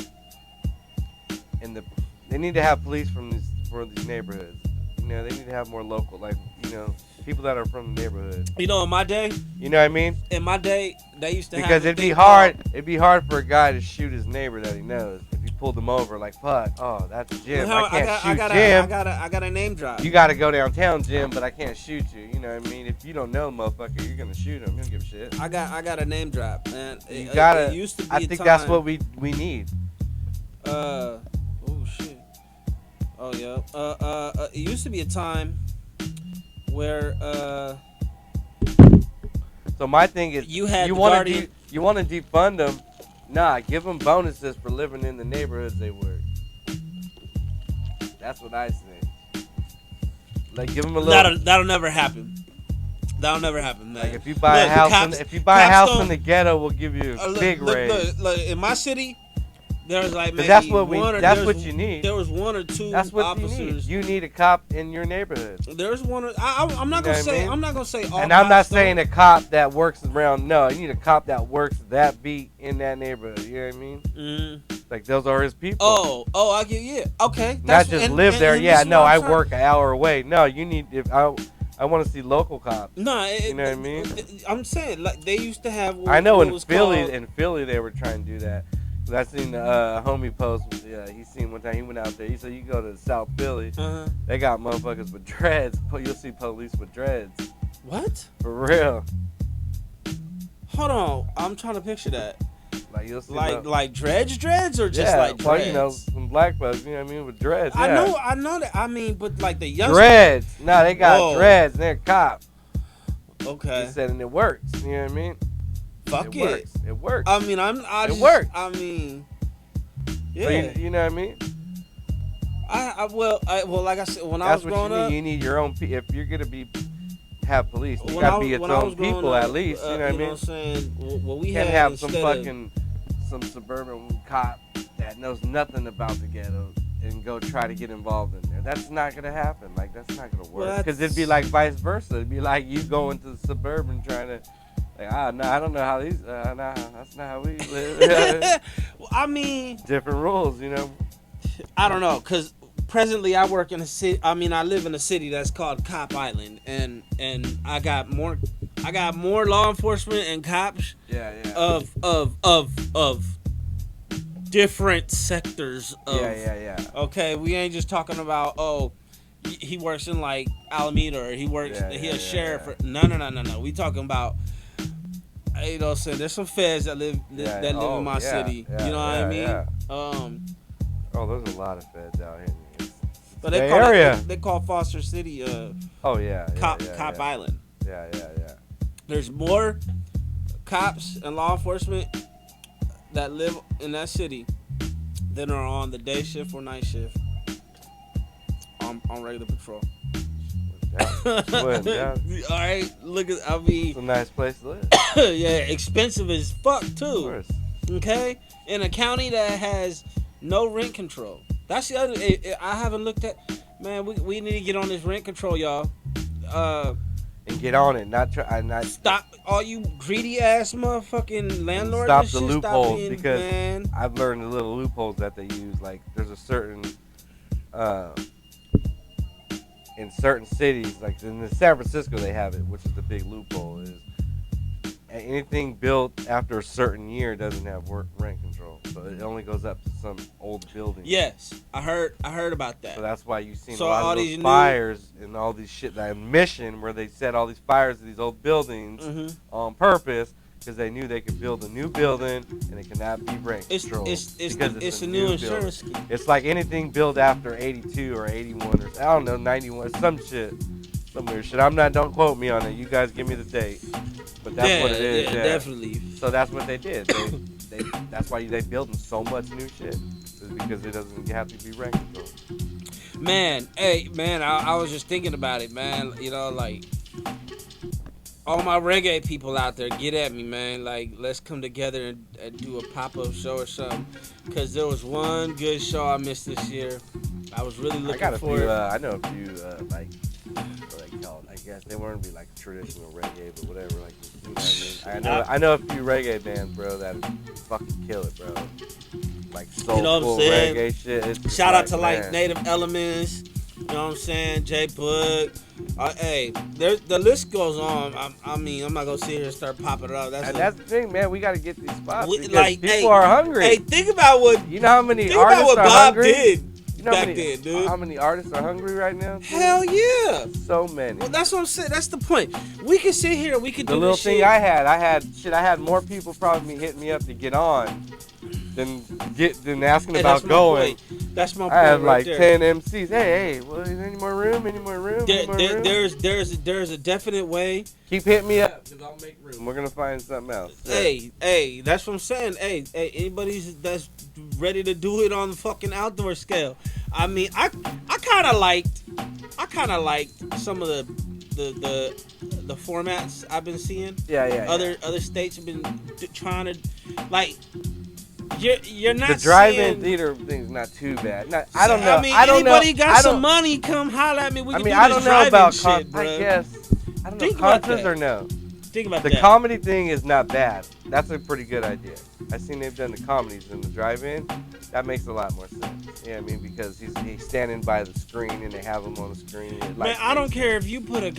they need to have police for these neighborhoods. You know, they need to have more local, like, you know, people that are from the neighborhood. You know, in my day, you know what I mean? In my day, they used to because it'd be hard for a guy to shoot his neighbor that he knows. If he pulled him over, like, fuck, oh, that's Jim. I can't shoot Jim. I got a name drop. You got to go downtown, Jim, but I can't shoot you. You know what I mean? If you don't know, motherfucker, you're gonna shoot him. You don't give a shit. I got a name drop, man. You gotta. It used to be I think that's what we need. Oh shit. Oh yeah. It used to be a time where So my thing is, you want to defund them, Nah, give them bonuses for living in the neighborhoods they work. That's what I say. Like, give them a little. That'll never happen. That'll never happen, man. Like, if you buy a house, in the ghetto, we'll give you a big raise. Look, in my city, there's like maybe that's what you need. There was one or two that's what officers. You need a cop in your neighborhood. There's one. I'm not gonna say. I mean? I'm not gonna say all. And I'm not saying a cop that works around. No, you need a cop that works that beat in that neighborhood. You know what I mean? Mm-hmm. Like those are his people. Oh, I get okay. Not just live there. Yeah, no, I work an hour away. No, you need. If I want to see local cops. No, you know what I mean? I'm saying like they used to have. I know in Philly they were trying to do that. I seen the homie post. He seen one time he went out there. He said you go to South Philly, they got motherfuckers with dreads. You'll see police with dreads. What? For real. Hold on, I'm trying to picture that. Like you'll see like dreads or just like dreads? Well, you know, some black folks, you know what I mean, with dreads. Yeah. I know that. I mean, but like the young dreads. No, they got dreads. And they're cops. Okay. He said, and it works. You know what I mean? Fuck it. It works. I mean, it works. I mean, yeah. So you know what I mean? Well, like I said, when I was growing up, you need your own. If you're gonna have police, you gotta be its own people at least. You know what I mean? You know what I'm saying? Well, we can't have some suburban cop that knows nothing about the ghetto and go try to get involved in there. That's not gonna happen. Like that's not gonna work. Because it'd be like vice versa. It'd be like you going to the suburban trying to. Like, no, I don't know how these. Nah, that's not how we live. Well, I mean, different rules, you know. I don't know, cause presently I work in a city. I mean, I live in a city that's called Cop Island, and I got more law enforcement and cops. Yeah. Of different sectors. Yeah. Okay, we ain't just talking about he works in like Alameda or he works he a sheriff. No. We talking about. You know what I'm saying? There's some feds that live in my city. You know what I mean? Yeah. There's a lot of feds out here. But they call Foster City Cop Island. Yeah. There's more cops and law enforcement that live in that city than are on the day shift or night shift on regular patrol. Yeah. All right, look at. I mean, it's a nice place to live. Yeah, expensive as fuck too. Of course. Okay, in a county that has no rent control. That's the other. I haven't looked at. Man, we need to get on this rent control, y'all. And get on it. Not stop all you greedy ass motherfucking landlords. Stop the loopholes because I've learned the little loopholes that they use. Like there's a certain. In certain cities, like in San Francisco, they have it, which is the big loophole. Is anything built after a certain year doesn't have rent control, so it only goes up to some old building. Yes, I heard about that. So that's why you've seen a lot of those fires and all these shit. That mission where they set all these fires to these old buildings on purpose. Because they knew they could build a new building and it cannot be rent controlled. It's a new insurance scheme. It's like anything built after 82 or 81 or I don't know 91, some shit, some weird shit. Don't quote me on it. You guys give me the date, but that's what it is. Yeah, definitely. So that's what they did. That's why they building so much new shit because it doesn't have to be rent controlled. Man, I was just thinking about it, man. You know, like. All my reggae people out there, get at me, man. Like, let's come together and do a pop-up show or something. Because there was one good show I missed this year. I was really looking for it. I know a few, like, what they call it. I guess they weren't be like traditional reggae, but whatever. Like, you know what I mean? I know a few reggae bands, bro, that fucking kill it, bro. Like, soulful reggae shit. Shout out to, like, Native Elements. You know what I'm saying? J Book. Hey, the list goes on. I mean, I'm not gonna sit here and start popping it up. That's the thing, man. We gotta get these spots because people are hungry. Hey, think about what how many artists are Bob hungry. Did back then, dude. How many artists are hungry right now? Dude? Hell yeah. So many. Well, that's what I'm saying. That's the point. We can sit here. We can do the little this thing shit. I had more people probably hitting me up to get on than asking about going. That's my point. I have right like there. 10 MCs. Hey, well, is there any more room? Any more room? There's a definite way. Keep hitting me up because I'll make room. We're gonna find something else. Hey, that's what I'm saying. Hey, anybody that's ready to do it on the fucking outdoor scale. I mean, I kind of liked some of the formats I've been seeing. Yeah. Other states have been trying to like. You're not the drive-in theater thing's not too bad. I don't know. I mean, I don't anybody know. got some money? Come holler at me. We can do I this don't know about shit, bro. I guess. I don't Think know. about Concerts that. or no? Think about the that. comedy thing is not bad. That's a pretty good idea. I seen they've done the comedies in the drive-in. That makes a lot more sense. Yeah, I mean because he's standing by the screen and they have him on the screen. Man, I don't care if you put a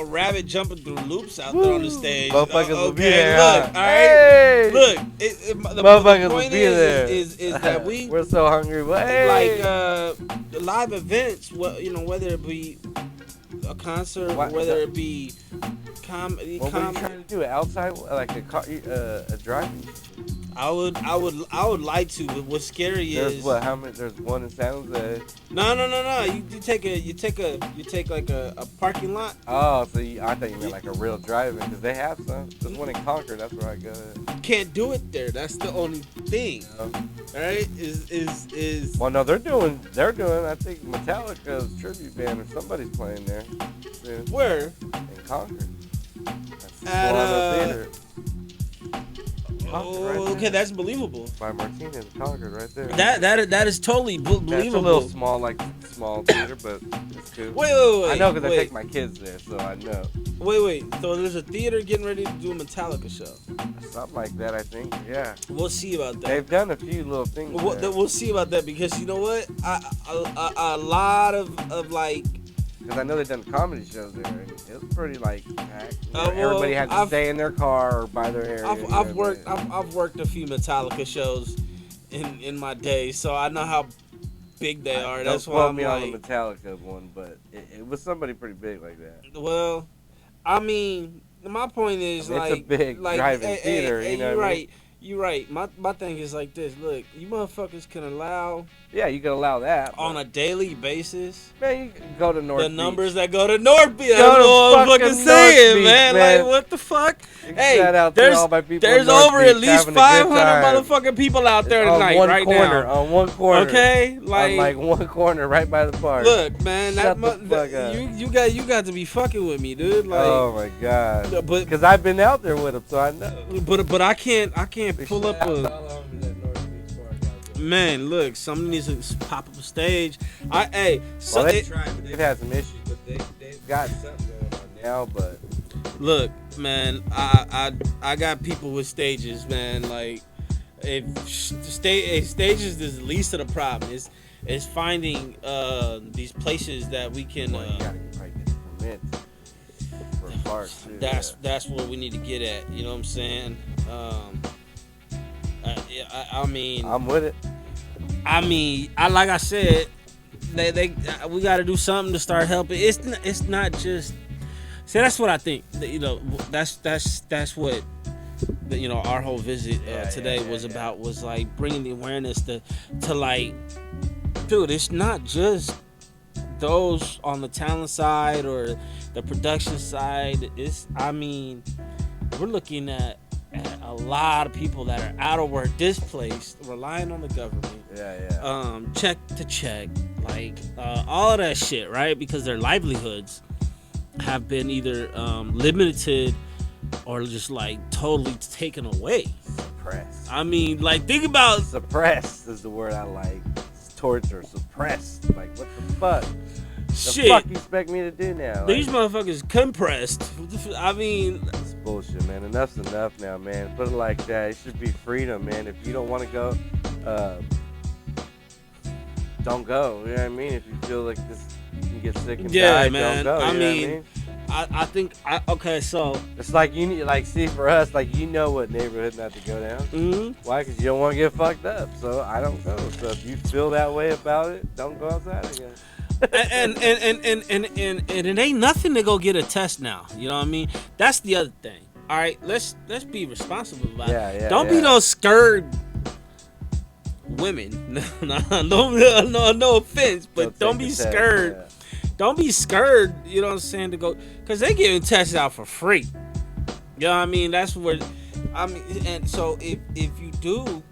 rabbit jumping through loops out there on the stage. Motherfuckers will be there. Look, all right. Hey! Look, the motherfuckers point will be there. is that we're so hungry. But hey! Like live events, whether it be a concert, whether it be comedy. What are you trying to do? Outside, like a drive-in? I would like to, but what's scary is how many? There's one in San Jose. No. You take like a parking lot. Oh, so I thought you meant like a real drive-in because they have some. There's one in Concord. That's where I go. Can't do it there. That's the only thing. All right? Is well, no, they're doing. I think Metallica's tribute band or somebody's playing there. Where? In Concord. That's Theater. Right okay, that's believable. By Martinez, Concord, right there. That is totally believable. That's a little small theater, but it's cool. Wait. I know because I take my kids there, so I know. Wait. So there's a theater getting ready to do a Metallica show. Something like that, I think. Yeah. We'll see about that. They've done a few little things. We'll see about that because you know what? A lot of like. Because I know they've done comedy shows there, and it was pretty like packed. Everybody had to stay in their car or by their area. I've worked a few Metallica shows in my day, so I know how big they are. That's why I'm on the Metallica one, but it was somebody pretty big like that. Well, I mean, my point is it's a big drive-in theater. You know you're what I right. mean? You're right. My thing is like this. Look, you motherfuckers can allow. Yeah, you can allow that on a daily basis. Man, you can go to North The Beach. numbers that go to North Beach. Go That's what I'm fucking fucking saying, Beach, man. Like, what the fuck? Hey, there's over at least 500 motherfucking people out there tonight, right now. On one corner. Okay, like one corner, right by the park. Look, man, you got to be fucking with me, dude. Like, oh my god. But because I've been out there with them, so I know. But I can't pull up a. Man, look, somebody needs to pop up a stage. They've had some issues, but they've got something going on now. But look, man, I got people with stages, man. Like, if stages is the least of the problem. It's finding these places that we can. You gotta probably get the permits for parks too. That's what we need to get at. You know what I'm saying? I mean, I'm with it. I mean, like I said, we got to do something to start helping. It's not just. See, that's what I think. You know, that's what. Our whole visit today was about. Was like bringing the awareness to like, dude, it's not just those on the talent side or the production side. We're looking at a lot of people that are out of work, displaced, relying on the government. Check to check, like all of that shit, right? Because their livelihoods have been either limited or just like totally taken away. Suppressed. I mean, like, think about suppressed is the word I like. It's torture, suppressed. Like, what the fuck? Shit. The fuck you expect me to do now? These motherfuckers compressed. I mean, it's bullshit, man. Enough's enough now, man. Put it like that. It should be freedom, man. If you don't want to go, don't go. You know what I mean? If you feel like this, you can get sick and die. Man. Don't go. I mean, I think okay. So it's like you need, like, see, for us, like, you know what neighborhood not to go down. Mm-hmm. Why? Because you don't want to get fucked up. So I don't go. So if you feel that way about it, don't go outside again. and it ain't nothing to go get a test now. You know what I mean? That's the other thing. All right, let's be responsible about it. Don't be no scared women. No offense, but don't be scared. Yeah. Don't be scared. You know what I'm saying, to go, because they getting tested out for free. You know what I mean? That's where, I mean, and so if you do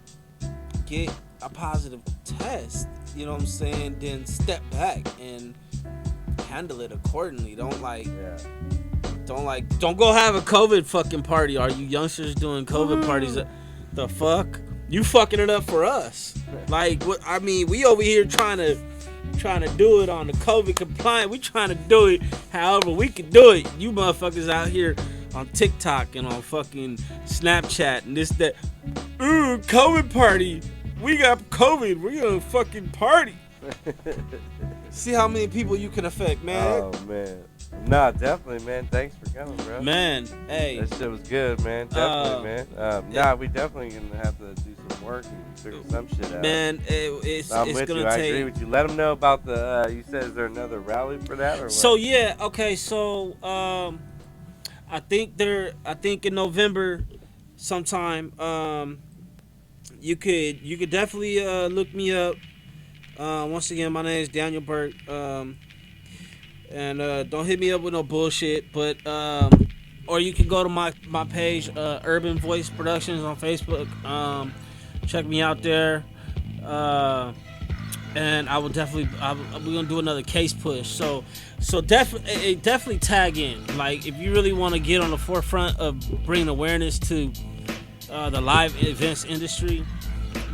get a positive test, you know what I'm saying, then step back and handle it accordingly. Don't go have a COVID fucking party. Are you youngsters doing COVID parties? The fuck? You fucking it up for us. Like, what? I mean, we over here trying to do it on the COVID compliant. We trying to do it however we can do it. You motherfuckers out here on TikTok and on fucking Snapchat and this, that. Ooh, COVID party. We got COVID. We're gonna fucking party. See how many people you can affect, man. Oh, man. Nah, definitely, man. Thanks for coming, bro. Man, hey. That shit was good, man. Definitely, man. We definitely gonna have to do some work and figure some shit out. Man, it's I'm gonna with you. take. I agree with you. Let them know about the, you said, is there another rally for that, or what? So, yeah, okay, so, I think in November sometime, you could definitely, look me up. Once again, my name is Daniel Berk. And don't hit me up with no bullshit, but or you can go to my page, Urban Voice Productions on Facebook. Check me out there, and I will definitely. We're gonna do another case push. So definitely tag in. Like, if you really want to get on the forefront of bringing awareness to the live events industry,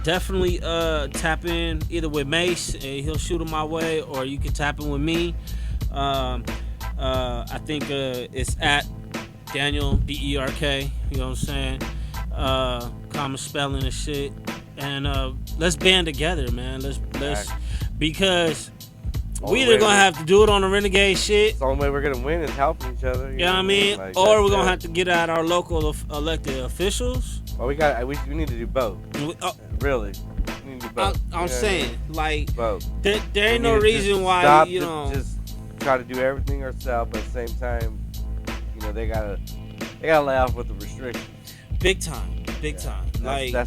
definitely tap in either with Mace, he'll shoot him my way, or you can tap in with me. I think it's at Daniel Berk. You know what I'm saying? Common spelling and shit. And let's band together, man. Let's because we either gonna have to do it on the renegade shit. The only way we're gonna win is helping each other. You know what I mean? Like, or we're gonna have to get at our local elected officials. Well, we need to do both. Really. We need to do both. I'm saying, like, both. There ain't no reason why, you know. Just try to do everything ourselves, but at the same time, you know, they gotta lay off with the restrictions. Big time. That's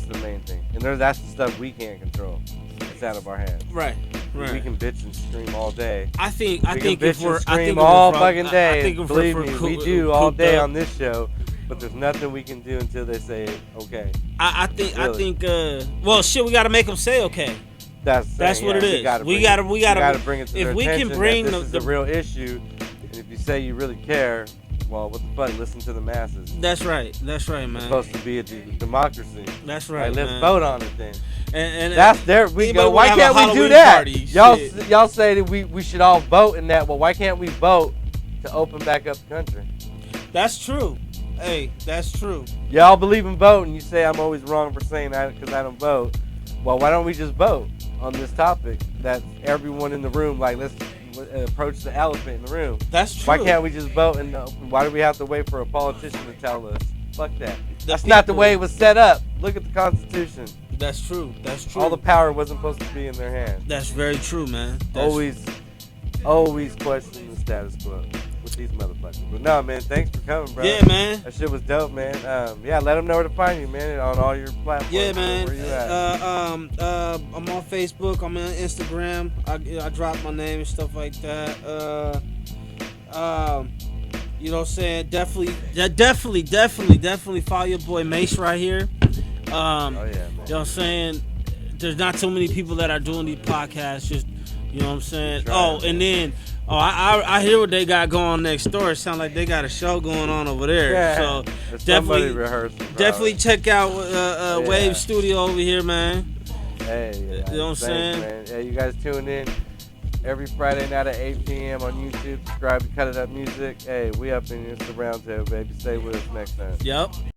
the main thing, and that's the stuff we can't control. It's out of our hands. Right. We can bitch and scream all day. I think if we're all fucking day. Believe me, we do all day on this show. But there's nothing we can do until they say okay. I think. Well, shit, we gotta make them say okay. That's what it is. We gotta bring it to if their we attention can bring that this is a real issue, and if you say you really care, well, what the fuck? Listen to the masses. That's right, man. It's supposed to be a democracy. That's right. Let's vote on it then. And that's there. We go. Why can't we do that? Y'all say that we should all vote in that. Well, why can't we vote to open back up the country? That's true. Hey, that's true. Y'all believe in voting. You say I'm always wrong for saying that because I don't vote. Well, why don't we just vote on this topic that everyone in the room, like, let's approach the elephant in the room. That's true. Why can't we just vote and why do we have to wait for a politician to tell us? Fuck that. That's not the way it was set up. Look at the Constitution. That's true. All the power wasn't supposed to be in their hands. That's very true, man. Always question the status quo with these motherfuckers. But no, man, thanks for coming, bro. Yeah, man. That shit was dope, man. Let them know where to find you, man, on all your platforms. Yeah, man. Where you at? I'm on Facebook. I'm on Instagram. I drop my name and stuff like that. You know what I'm saying? Definitely follow your boy Mace right here. Oh yeah, man. You know what I'm saying? There's not too many people that are doing these podcasts. Just, you know what I'm saying? I hear what they got going next door. It sounds like they got a show going on over there. Yeah, so definitely check out Wave Studio over here, man. Hey, you know what I'm saying? Man. Yeah, you guys tune in every Friday night at 8 p.m. on YouTube. Subscribe to Cut It Up Music. Hey, we up in here. It's the round table, baby. Stay with us next time. Yep.